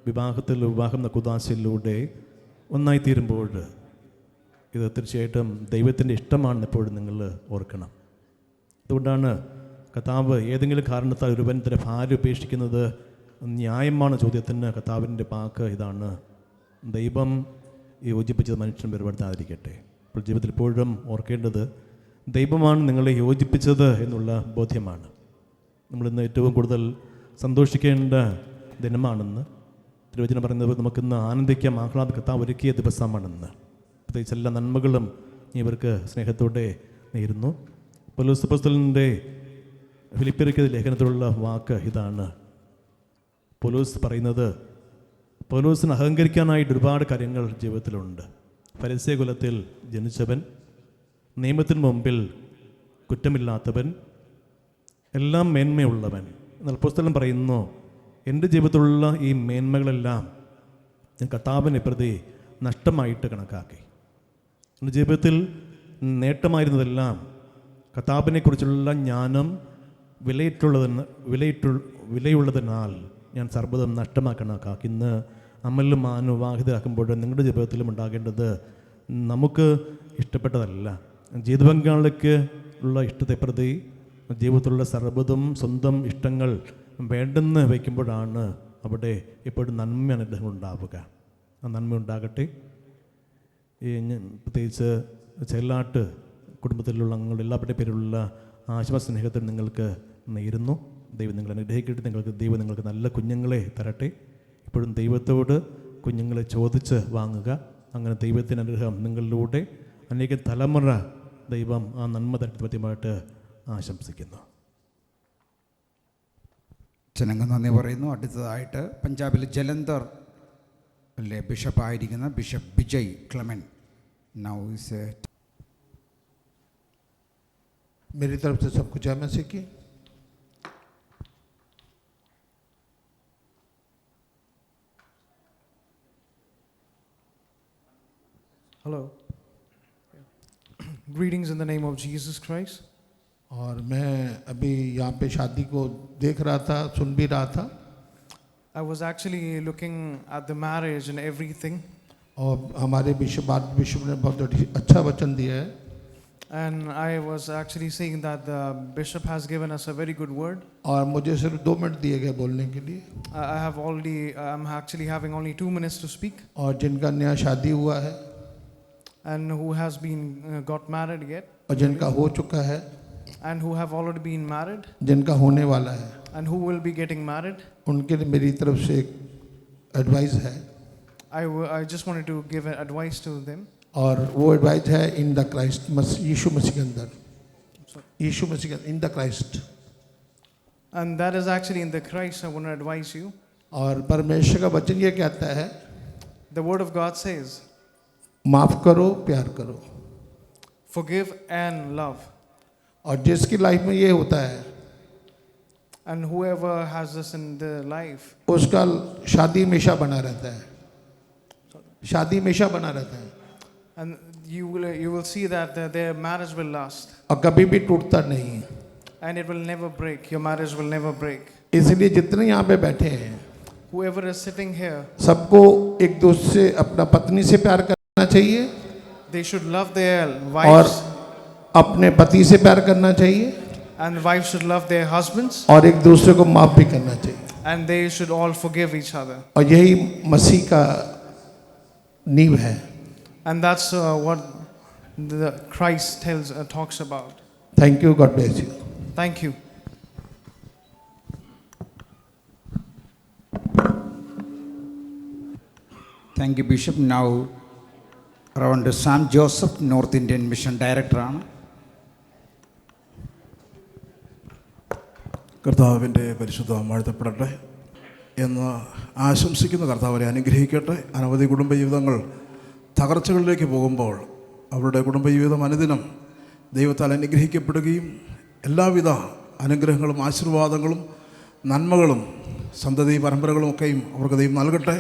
വിവാഹം കുദാശയിലൂടെ ഒന്നായിത്തീരുമ്പോൾ ഇത് തീർച്ചയായിട്ടും ദൈവത്തിൻ്റെ ഇഷ്ടമാണെന്ന് എപ്പോഴും നിങ്ങൾ ഓർക്കണം. അതുകൊണ്ടാണ് കർത്താവ് ഏതെങ്കിലും കാരണത്താൽ ഒരുവൻ തൻ്റെ ഭാര്യ ഉപേക്ഷിക്കുന്നത് ന്യായമാണ് ചോദ്യത്തിന് കർത്താവിൻ്റെ വാക്ക് ഇതാണ്: ദൈവം യോജിപ്പിച്ചത് മനുഷ്യൻ വേർപെടുത്താതിരിക്കട്ടെ. അപ്പോൾ ജീവിതത്തിൽ എപ്പോഴും ഓർക്കേണ്ടത് ദൈവമാണ് നിങ്ങളെ യോജിപ്പിച്ചത് എന്നുള്ള ബോധ്യമാണ്. നമ്മളിന്ന് ഏറ്റവും കൂടുതൽ സന്തോഷിക്കേണ്ട ദിനമാണെന്ന് തിരുവചനം പറയുന്നത്. നമുക്കിന്ന് ആനന്ദിക്കാം, ആഹ്ലാദ കർത്താവ് ഒരുക്കിയ ദിവസമാണെന്ന്. പ്രത്യേകിച്ച് എല്ലാ നന്മകളും ഇവർക്ക് സ്നേഹത്തോടെ നേരുന്നു. പൗലോസ് അപ്പോസ്തലൻ്റെ ഫിലിപ്പിയർക്ക് ലേഖനത്തിലുള്ള വാക്ക് ഇതാണ്. പൗലോസ് പറയുന്നത്, പൗലോസിന് അഹങ്കരിക്കാനായിട്ട് ഒരുപാട് കാര്യങ്ങൾ ജീവിതത്തിലുണ്ട്. ഫരിസേയ കുലത്തിൽ ജനിച്ചവൻ, നിയമത്തിന് മുമ്പിൽ കുറ്റമില്ലാത്തവൻ, എല്ലാം മേന്മയുള്ളവൻ. എന്നാൽ അപ്പോസ്തലൻ പറയുന്നു, എൻ്റെ ജീവിതത്തിലുള്ള ഈ മേന്മകളെല്ലാം ഞാൻ കർത്താവിനെ പ്രതി നഷ്ടമായിട്ട് കണക്കാക്കി. എൻ്റെ ജീവിതത്തിൽ നേട്ടമായിരുന്നതെല്ലാം കർത്താവിനെക്കുറിച്ചുള്ള ജ്ഞാനം വിലയുള്ളതിനാൽ ഞാൻ സർവ്വതും നഷ്ടമാക്കി കണക്കാക്കി. ഇന്ന് അമലും വിവാഹിതരാക്കുമ്പോൾ നിങ്ങളുടെ ജീവിതത്തിലും ഉണ്ടാകേണ്ടത് നമുക്ക് ഇഷ്ടപ്പെട്ടതല്ല, ജീവിത പങ്കാളിക്ക് ഉള്ള ഇഷ്ടത്തെ പ്രതി ജീവിതത്തിലുള്ള സർവ്വതും സ്വന്തം ഇഷ്ടങ്ങൾ വേണ്ടെന്ന് വയ്ക്കുമ്പോഴാണ് അവിടെ എപ്പോഴും നന്മയാണ് ഇദ്ദേഹം ഉണ്ടാവുക. ആ നന്മ ഉണ്ടാകട്ടെ. പ്രത്യേകിച്ച് ചെല്ലാട്ട് കുടുംബത്തിലുള്ള അംഗങ്ങളുടെ എല്ലാവരുടെ പേരിലുള്ള ആശംസ സ്നേഹത്തിൽ നിങ്ങൾക്ക് നേരുന്നു. ദൈവം നിങ്ങളെ അനുഗ്രഹിക്കട്ടെ. ദൈവം നിങ്ങൾക്ക് നല്ല കുഞ്ഞുങ്ങളെ തരട്ടെ. ഇപ്പോഴും ദൈവത്തോട് കുഞ്ഞുങ്ങളെ ചോദിച്ച് വാങ്ങുക. അങ്ങനെ ദൈവത്തിൻ്റെ അനുഗ്രഹം നിങ്ങളിലൂടെ അനേകം തലമുറ ദൈവം ആ നന്മ തരട്ടെ പറ്റിയുമായിട്ട് ആശംസിക്കുന്നു. ജനങ്ങൾ നന്ദി പറയുന്നു. അടുത്തതായിട്ട് പഞ്ചാബിലെ ജലന്ധറിലെ ബിഷപ്പായിരിക്കുന്ന bishop Vijay Clement now is मेरी तरफ से सबको जय मसीह की। Hello. Greetings in the name of Jesus Christ. और मैं अभी यहाँ पे शादी को देख रहा था, सुन भी रहा था, I was actually looking at the marriage and everything, और हमारे बिशप ने बहुत अच्छा वचन दिया है. and I was actually saying that the bishop has given us a very good word. और मुझे सिर्फ 2 मिनट दिए गए बोलने के लिए. I'm actually having only 2 minutes to speak. और जिनका नया शादी हुआ है And who has been got married yet, और जिनका हो चुका है, and who have already been married, जिनका होने वाला है, and who will be getting married. उनके लिए मेरी तरफ से एक एडवाइस है. I just wanted to give an advice to them. और वो एडवाइस है इन द क्राइस्ट, यीशु मसीह के अंदर, यीशु मसीह के in the Christ. And that is actually in the Christ I want to advise you. और परमेश्वर का वचन ये कहता है, The word of God says, माफ करो, प्यार करो. forgive and love. और जिसकी लाइफ में ये होता है And whoever has this in their life, उसका शादी हमेशा बना रहता है, शादी हमेशा बना रहता है and you will see that their marriage will last, और कभी भी टूटता नहीं है. and it will never break. Your marriage will never break. इसलिए जितने यहाँ पे बैठे हैं Whoever is sitting here, सबको एक दूसरे से, अपना पत्नी से प्यार करना चाहिए, they should love their और wives, अपने पति से प्यार करना चाहिए, and wives should love their husbands, और एक दूसरे को माफ भी करना चाहिए. and they should all forgive each other. और यही मसीह का नींव है. And that's what the Christ talks about. Thank you. God bless you. Thank you. Thank U bishop. Now reverend Sam Joseph, north Indian mission ഡയറക്ടറാണ്. കർത്താവിൻ്റെ പരിശുദ്ധ വാഴ്ത്തപ്പെടട്ടെ എന്ന് ആശംസിക്കുന്ന കർത്താവരെ അനുഗ്രഹിക്കട്ടെ. അനവധി കുടുംബജീവിതങ്ങൾ തകർച്ചകളിലേക്ക് പോകുമ്പോൾ അവരുടെ കുടുംബജീവിതം അനുദിനം ദൈവത്താൽ അനുഗ്രഹിക്കപ്പെടുകയും എല്ലാവിധ അനുഗ്രഹങ്ങളും ആശീർവാദങ്ങളും നന്മകളും സന്തതി പരമ്പരകളും ഒക്കെയും അവർക്ക് ദൈവം നൽകട്ടെ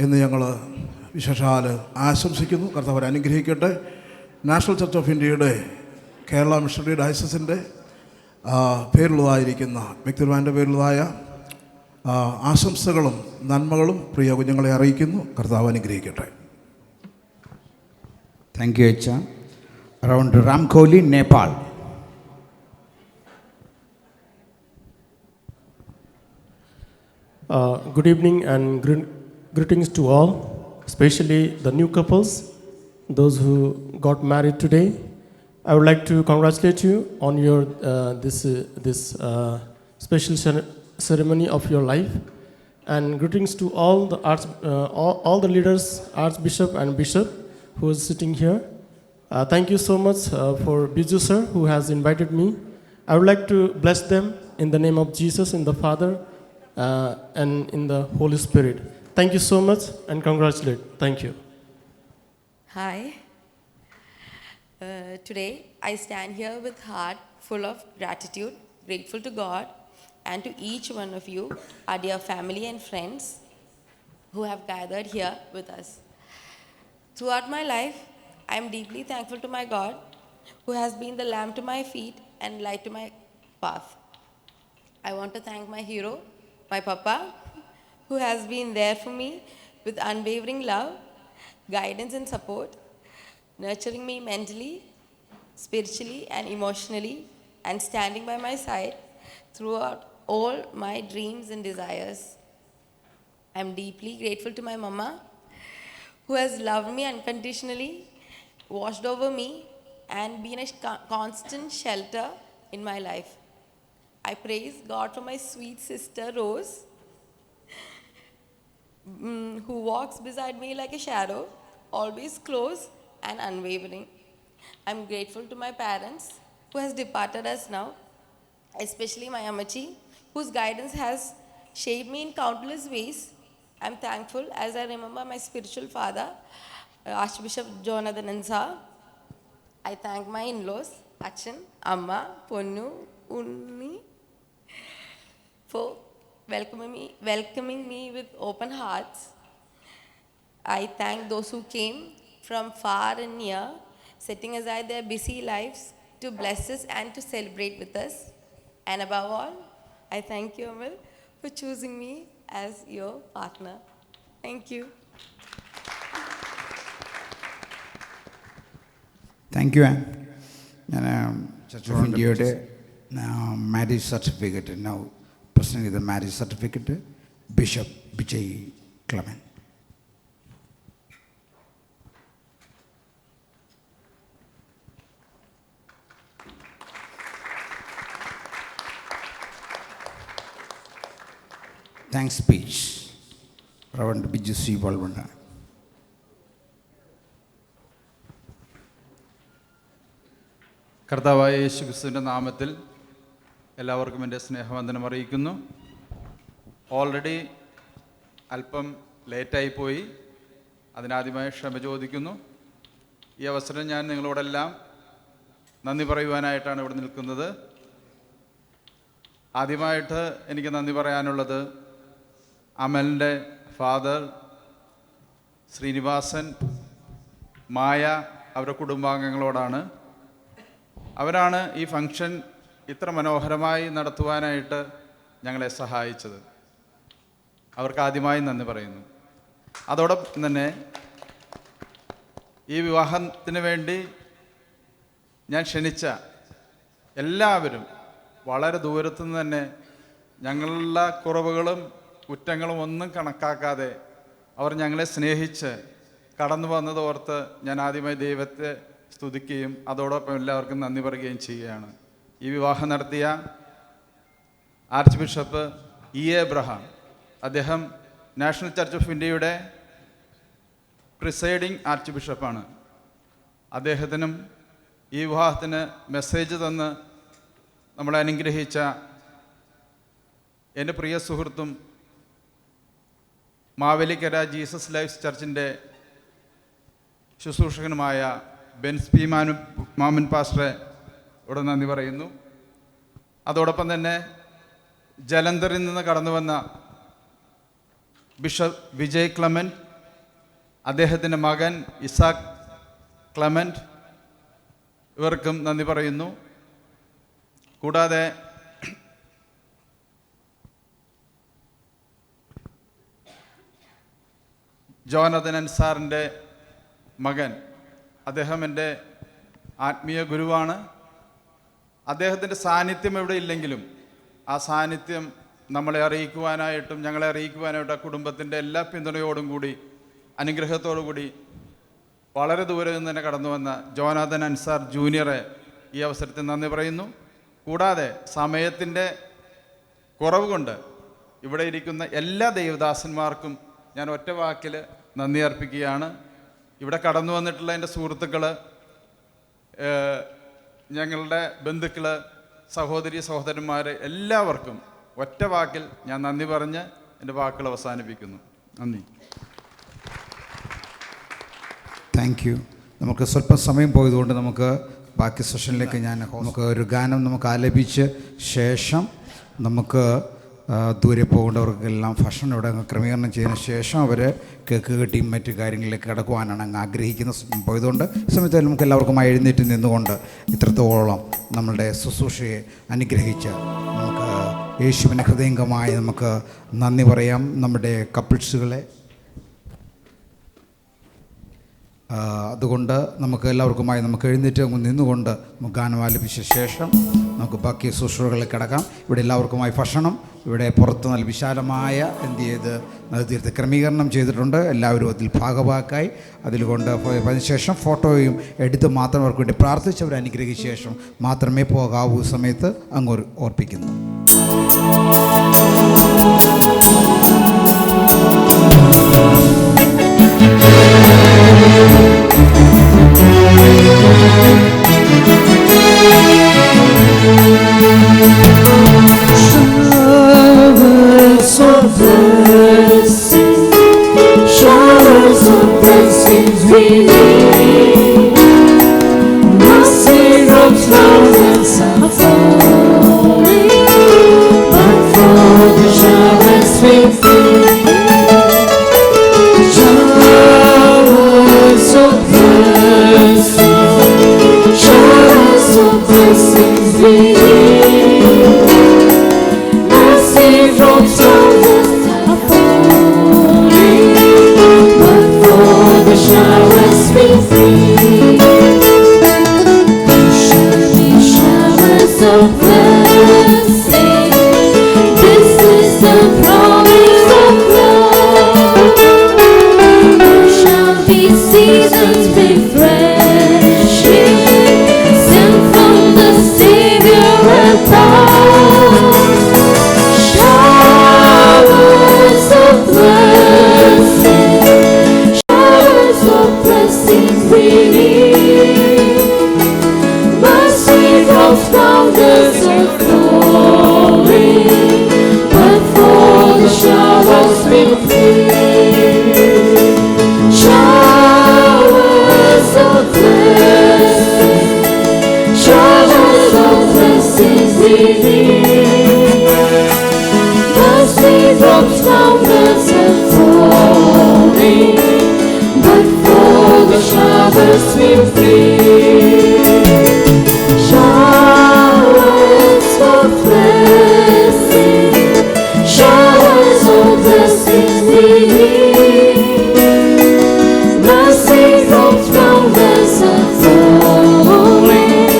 എന്ന് ഞങ്ങൾ വിശേഷാൽ ആശംസിക്കുന്നു. കർത്താവരെ അനുഗ്രഹിക്കട്ടെ. നാഷണൽ ചർച്ച് ഓഫ് ഇന്ത്യയുടെ കേരള മിഷണറി ഡയസസിൻ്റെ പേരുള്ളതായിരിക്കുന്ന വ്യക്തിപരമായ പേരുള്ളതായ ആശംസകളും നന്മകളും പ്രിയ കുഞ്ഞുങ്ങളെ അറിയിക്കുന്നു. കർത്താവ് അനുഗ്രഹിക്കട്ടെ. താങ്ക് യു അച്ഛ. Reverend Ram Kohli, Nepal. Good evening and greetings to all, especially the new couples, those who got married today. I would like to congratulate you on your this special ceremony of your life, and greetings to all the all the leaders, Archbishop and Bishop, who is sitting here. Thank you so much for Biju sir, who has invited me. I would like to bless them in the name of Jesus, in the Father, and in the Holy Spirit. Thank you so much and congratulate. Thank you. Hi. Today I stand here with heart full of gratitude, grateful to God and to each one of you, our dear family and friends who have gathered here with us. Throughout my life, I am deeply thankful to my God, who has been the lamp to my feet and light to my path. I want to thank my hero, my Papa, who has been there for me with unwavering love, guidance and support, nurturing me mentally, spiritually and emotionally, and standing by my side throughout all my dreams and desires. I am deeply grateful to my Mama, who has loved me unconditionally, watched over me, and been a constant shelter in my life. I praise God for my sweet sister Rose, who walks beside me like a shadow, always close and unwavering. I'm grateful to my parents, who has departed us now, especially my Amachi, whose guidance has shaped me in countless ways. I'm thankful as I remember my spiritual father, Archbishop Jonathan Ansa. I thank my in-laws, Achan, Amma, Ponnu, Unni, for welcoming me with open hearts. I thank those who came from far and near, setting aside their busy lives to bless us and to celebrate with us. And above all, I thank you, Amal, for choosing me as your partner. Thank you. Thank you. ഞാൻ church of ഇന്ത്യയുടെ marriage certificate now present ചെയ്ത marriage certificate bishop Vijay Clement. Thanks speech reverend Biju C Valvanna. കർത്താവായ യേശു ക്രിസ്തുവിൻ്റെ നാമത്തിൽ എല്ലാവർക്കും എൻ്റെ സ്നേഹവന്ദനം അറിയിക്കുന്നു. ഓൾറെഡി അല്പം ലേറ്റായിപ്പോയി, അതിനാദ്യമായി ക്ഷമ ചോദിക്കുന്നു. ഈ അവസരം ഞാൻ നിങ്ങളോടെല്ലാം നന്ദി പറയുവാനായിട്ടാണ് ഇവിടെ നിൽക്കുന്നത്. ആദ്യമായിട്ട് എനിക്ക് നന്ദി പറയാനുള്ളത് അമലിൻ്റെ ഫാദർ ശ്രീനിവാസൻ, മായ, അവരുടെ കുടുംബാംഗങ്ങളോടാണ്. അവരാണ് ഈ ഫംഗ്ഷൻ ഇത്ര മനോഹരമായി നടത്തുവാനായിട്ട് ഞങ്ങളെ സഹായിച്ചത്. അവർക്ക് ആദ്യമായി നന്ദി പറയുന്നു. അതോടൊപ്പം തന്നെ ഈ വിവാഹത്തിന് വേണ്ടി ഞാൻ ക്ഷണിച്ച എല്ലാവരും വളരെ ദൂരത്തു നിന്ന് തന്നെ ഞങ്ങളുടെ കുറവുകളും കുറ്റങ്ങളും ഒന്നും കണക്കാക്കാതെ അവർ ഞങ്ങളെ സ്നേഹിച്ച് കടന്നു വന്നതോർത്ത് ഞാൻ ആദ്യമായി ദൈവത്തെ സ്തുതിക്കുകയും അതോടൊപ്പം എല്ലാവർക്കും നന്ദി പറയുകയും ചെയ്യുകയാണ്. ഈ വിവാഹം നടത്തിയ ആർച്ച് ബിഷപ്പ് ഇ എബ്രഹാം, അദ്ദേഹം നാഷണൽ ചർച്ച് ഓഫ് ഇന്ത്യയുടെ പ്രിസൈഡിങ് ആർച്ച് ബിഷപ്പാണ്. അദ്ദേഹത്തിനും ഈ വിവാഹത്തിന് മെസ്സേജ് തന്ന് നമ്മളെ അനുഗ്രഹിച്ച എൻ്റെ പ്രിയ സുഹൃത്തും മാവേലിക്കര ജീസസ് ലൈഫ് ചർച്ചിൻ്റെ ശുശ്രൂഷകനുമായ ബെൻസ് പി മാമൻ പാസ്റ്ററെ ഇവിടെ നന്ദി പറയുന്നു. അതോടൊപ്പം തന്നെ ജലന്ധറിൽ നിന്ന് കടന്നു വന്ന ബിഷപ്പ് വിജയ് ക്ലമൻറ്റ്, അദ്ദേഹത്തിൻ്റെ മകൻ ഇസാക്ക് ക്ലമൻറ്റ്, ഇവർക്കും നന്ദി പറയുന്നു. കൂടാതെ ജോനതൻ അൻസാറിൻ്റെ മകൻ, അദ്ദേഹം എൻ്റെ ആത്മീയ ഗുരുവാണ്. അദ്ദേഹത്തിൻ്റെ സാന്നിധ്യം ഇവിടെ ഇല്ലെങ്കിലും ആ സാന്നിധ്യം നമ്മളെ അറിയിക്കുവാനായിട്ടും ഞങ്ങളെ അറിയിക്കുവാനായിട്ടും ആ കുടുംബത്തിൻ്റെ എല്ലാ പിന്തുണയോടും കൂടി അനുഗ്രഹത്തോടു കൂടി വളരെ ദൂരെ നിന്ന് തന്നെ കടന്നു വന്ന ജോനാഥൻ അൻസാർ ജൂനിയറെ ഈ അവസരത്തിൽ നന്ദി പറയുന്നു. കൂടാതെ സമയത്തിൻ്റെ കുറവ് കൊണ്ട് ഇവിടെ ഇരിക്കുന്ന എല്ലാ ദൈവദാസന്മാർക്കും ഞാൻ ഒറ്റ വാക്കിൽ നന്ദി അർപ്പിക്കുകയാണ്. ഇവിടെ കടന്നു വന്നിട്ടുള്ള എൻ്റെ സുഹൃത്തുക്കൾ, ഞങ്ങളുടെ ബന്ധുക്കൾ, സഹോദരി സഹോദരന്മാർ, എല്ലാവർക്കും ഒറ്റ വാക്കിൽ ഞാൻ നന്ദി പറഞ്ഞ് എൻ്റെ വാക്കുകൾ അവസാനിപ്പിക്കുന്നു. നന്ദി. Thank you. നമുക്ക് സ്വല്പം സമയം പോയതുകൊണ്ട് നമുക്ക് ബാക്കി സെഷനിലേക്ക് നമുക്ക് ഒരു ഗാനം നമുക്ക് ആലപിച്ച് ശേഷം നമുക്ക് ദൂരെ പോകേണ്ടവർക്കെല്ലാം ഭക്ഷണം ഇവിടെ ക്രമീകരണം ചെയ്തതിന് ശേഷം അവർ കേക്ക് കെട്ടിയും മറ്റു കാര്യങ്ങളിലേക്ക് കടക്കുവാനാണ് അങ്ങ് ആഗ്രഹിക്കുന്ന പോയതുകൊണ്ട് ഈ സമയത്ത് നമുക്ക് എല്ലാവർക്കും എഴുന്നേറ്റ് നിന്നുകൊണ്ട് ഇത്രത്തോളം നമ്മളുടെ ശുശ്രൂഷയെ അനുഗ്രഹിച്ച് നമുക്ക് യേശുവിനെ ഹൃദയംഗമായി നമുക്ക് നന്ദി പറയാം. നമ്മുടെ കപ്പിൾസുകളെ അതുകൊണ്ട് നമുക്ക് എല്ലാവർക്കുമായി നമുക്ക് എഴുന്നേറ്റ് നിന്നുകൊണ്ട് നമുക്ക് ഗാനം ആലപിച്ച ശേഷം നമുക്ക് ബാക്കി ശുശ്രൂഷകളിൽ കിടക്കാം. ഇവിടെ എല്ലാവർക്കുമായി ഭക്ഷണം ഇവിടെ പുറത്ത് നല്ല വിശാലമായ നദീതീരത്ത് ക്രമീകരണം ചെയ്തിട്ടുണ്ട്. എല്ലാവരും അതിൽ ഭാഗഭാക്കായി അതിലുകൊണ്ട് അതിനുശേഷം ഫോട്ടോയും എടുത്ത് മാത്രം അവർക്ക് വേണ്ടി പ്രാർത്ഥിച്ചവരെ അനുഗ്രഹിച്ച ശേഷം മാത്രമേ പോകാവൂ സമയത്ത് അങ്ങ് ഓർപ്പിക്കുന്നു. Showers of blessings we need. Mercy drops thousands are falling, but for the showers we need. Showers of blessings, showers of blessings we need. Mercy drops thousands are falling, but for the showers we need. There shall be showers of blessing. This is the promise of love. There shall be seasons refreshing, sent from the Savior above. Showers of blessing, showers of blessings we need. Mercy drops boundless are falling, but for the showers we need. Showers of blessing, showers of blessings we need. Mercy drops boundless are falling, but for the showers we need. Showers of blessing, showers of blessings we need. Mercy drops boundless are falling,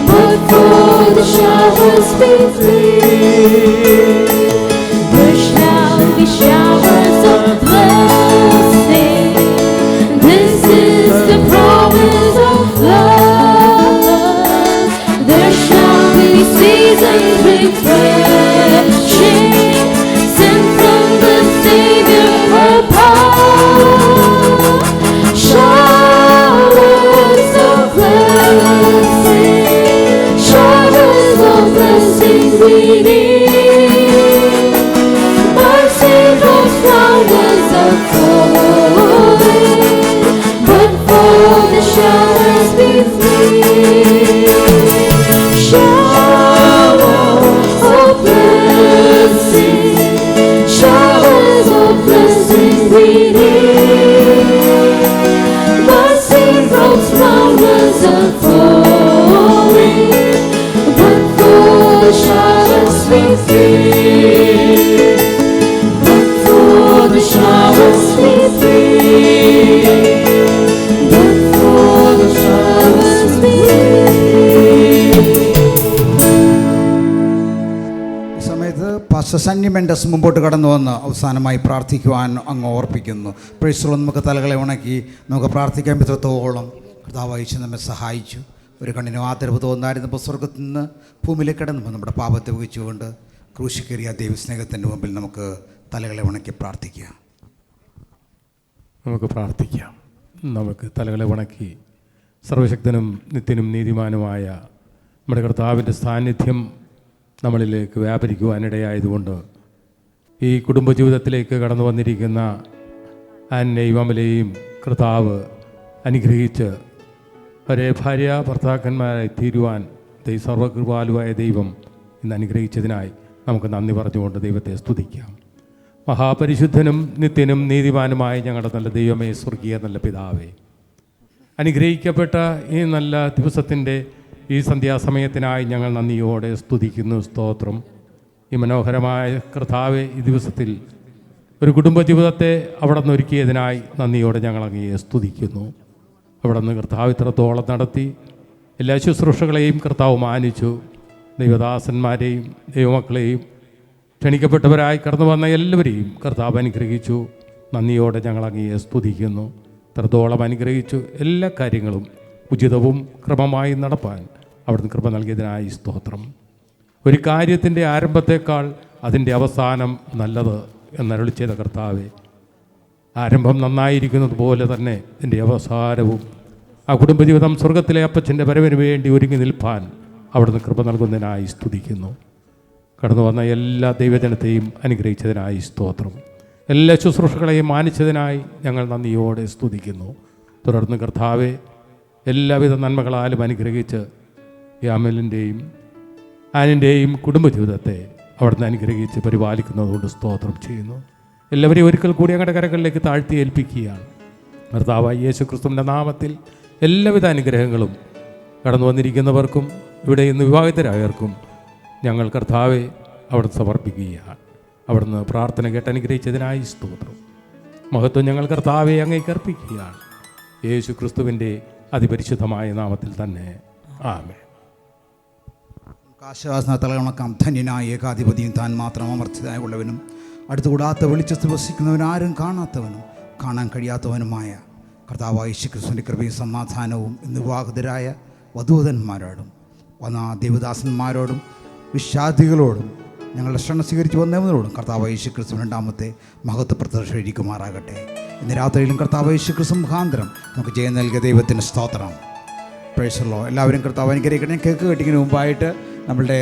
but for the showers we need. There shall be showers of blessing. This is the promise of love. സെൻറ്റിമെൻറ്റസ് മുമ്പോട്ട് കടന്നു വന്ന് അവസാനമായി പ്രാർത്ഥിക്കുവാൻ അങ്ങ് ഓർപ്പിക്കുന്നു. പ്രൈസുള്ള നമുക്ക് തലകളെ ഉണക്കി നമുക്ക് പ്രാർത്ഥിക്കാൻ പറ്റത്തോളം കർത്താവ് അയച്ച് നമ്മെ സഹായിച്ചു. ഒരു കണ്ണിനും ആദരവ് തോന്നായിരുന്നപ്പോൾ സ്വർഗത്തിൽ നിന്ന് ഭൂമിയിലേക്ക് കടന്നു നമ്മുടെ പാപത്തെ വഹിച്ചുകൊണ്ട് ക്രൂശിക്കേറിയ ദൈവസ്നേഹത്തിൻ്റെ മുമ്പിൽ നമുക്ക് തലകളെ ഉണക്കി പ്രാർത്ഥിക്കാം. നമുക്ക് പ്രാർത്ഥിക്കാം. നമുക്ക് തലകളെ ഉണക്കി സർവശക്തനും നിത്യനും നീതിമാനുമായ നമ്മുടെ കർത്താവിൻ്റെ സാന്നിധ്യം നമ്മളിലേക്ക് വ്യാപരിക്കുവാനിടയായതുകൊണ്ട് ഈ കുടുംബജീവിതത്തിലേക്ക് കടന്നു വന്നിരിക്കുന്ന ആനെയും അമലയും കർത്താവ് അനുഗ്രഹിച്ച് ഒരേ ഭാര്യ ഭർത്താക്കന്മാരായി തീരുവാൻ സർവകൃപാലുവായ ദൈവം ഇന്ന് അനുഗ്രഹിച്ചതിനായി നമുക്ക് നന്ദി പറഞ്ഞുകൊണ്ട് ദൈവത്തെ സ്തുതിക്കാം. മഹാപരിശുദ്ധനും നിത്യനും നീതിമാനുമായ ഞങ്ങളുടെ നല്ല ദൈവമേ, സ്വർഗീയ നല്ല പിതാവേ, അനുഗ്രഹിക്കപ്പെട്ട ഈ നല്ല ദിവസത്തിൻ്റെ ഈ സന്ധ്യാസമയത്തിനായി ഞങ്ങൾ നന്ദിയോടെ സ്തുതിക്കുന്നു. സ്തോത്രം. ഈ മനോഹരമായ കർത്താവെ, ഈ ദിവസത്തിൽ ഒരു കുടുംബജീവിതത്തെ അവിടെ നിന്ന് ഒരുക്കിയതിനായി നന്ദിയോടെ ഞങ്ങൾ അങ്ങയെ സ്തുതിക്കുന്നു. അവിടെ നിന്ന് കർത്താവ് ഇത്രത്തോളം നടത്തി എല്ലാ ശുശ്രൂഷകളെയും കർത്താവ് മാനിച്ചു. ദൈവദാസന്മാരെയും ദൈവമക്കളെയും ക്ഷണിക്കപ്പെട്ടവരായി കടന്നു വന്ന എല്ലാവരെയും കർത്താവ് അനുഗ്രഹിച്ചു. നന്ദിയോടെ ഞങ്ങൾ അങ്ങയെ സ്തുതിക്കുന്നു. ഇത്രത്തോളം അനുഗ്രഹിച്ചു. എല്ലാ കാര്യങ്ങളും ഉചിതവും ക്രമമായി നടപ്പാൻ അവിടുന്ന് കൃപ നൽകിയതിനായി സ്തോത്രം. ഒരു കാര്യത്തിൻ്റെ ആരംഭത്തേക്കാൾ അതിൻ്റെ അവസാനം നല്ലത് എന്നരുളി ചെയ്ത കർത്താവെ, ആരംഭം നന്നായിരിക്കുന്നത് പോലെ തന്നെ ഇതിൻ്റെ അവസാനവും ആ കുടുംബജീവിതം സ്വർഗത്തിലെ അപ്പച്ചൻ്റെ വരവിന് വേണ്ടി ഒരുങ്ങി നിൽപ്പാൻ അവിടുന്ന് കൃപ നൽകുന്നതിനായി സ്തുതിക്കുന്നു. കടന്നു വന്ന എല്ലാ ദൈവജനത്തെയും അനുഗ്രഹിച്ചതിനായി സ്തോത്രം. എല്ലാ ശുശ്രൂഷകളെയും മാനിച്ചതിനായി ഞങ്ങൾ നന്ദിയോടെ സ്തുതിക്കുന്നു. തുടർന്ന് കർത്താവെ, എല്ലാവിധ നന്മകളാലും അനുഗ്രഹിച്ച് ഈ അമലിൻ്റെയും ആനിൻ്റെയും കുടുംബജീവിതത്തെ അവിടുന്ന് അനുഗ്രഹിച്ച് പരിപാലിക്കുന്നതുകൊണ്ട് സ്തോത്രം ചെയ്യുന്നു. എല്ലാവരെയും ഒരിക്കൽ കൂടി ഞങ്ങളുടെ കരങ്ങളിലേക്ക് താഴ്ത്തി ഏൽപ്പിക്കുകയാണ്. കർത്താവായ യേശു ക്രിസ്തുവിൻ്റെ നാമത്തിൽ എല്ലാവിധ അനുഗ്രഹങ്ങളും കടന്നു വന്നിരിക്കുന്നവർക്കും ഇവിടെ ഇന്ന് വിവാഹിതരായവർക്കും ഞങ്ങൾ കർത്താവെ അവിടുന്ന് സമർപ്പിക്കുകയാണ്. അവിടുന്ന് പ്രാർത്ഥന കേട്ട് അനുഗ്രഹിച്ചതിനായി സ്തോത്രം. മഹത്വം ഞങ്ങൾ കർത്താവെ അങ്ങേക്ക് അർപ്പിക്കുകയാണ്. യേശു ക്രിസ്തുവിൻ്റെ അതിപരിശുദ്ധമായ നാമത്തിൽ തന്നെ ആമേൻ. ആശ്വാസന തലകണക്കാം. ധന്യനായ ഏകാധിപതിയും താൻ മാത്രം അമർത്തിതായ ഉള്ളവനും അടുത്തുകൂടാത്ത വെളിച്ചത്തിൽ വസിക്കുന്നവൻ ആരും കാണാത്തവനും കാണാൻ കഴിയാത്തവനുമായ കർത്താവായ യേശു ക്രിസ്തുവിൻ്റെ കൃപയും സമാധാനവും ഇന്ന് വിവാഹിതരായ വധൂവരന്മാരോടും വന്ന ദേവദാസന്മാരോടും വിശ്വാസികളോടും ഞങ്ങളുടെ ക്ഷണം സ്വീകരിച്ച് വന്നവരോടും കർത്താവായ യേശു ക്രിസ്തു രണ്ടാമത്തെ മഹത്വ പ്രദർശിക്കുമാറാകട്ടെ. ഇന്ന് രാത്രിയിലും കർത്താവായ യേശു ക്രിസ്തു മുഖാന്തരം നമുക്ക് ജയം നൽകിയ ദൈവത്തിന് സ്തോത്രം. Praise the Lord. എല്ലാവരും കർത്താവ് അനുഗ്രഹിക്കട്ടെ. കേക്ക് കെട്ടിങ്ങിന് മുമ്പായിട്ട് നമ്മളുടെ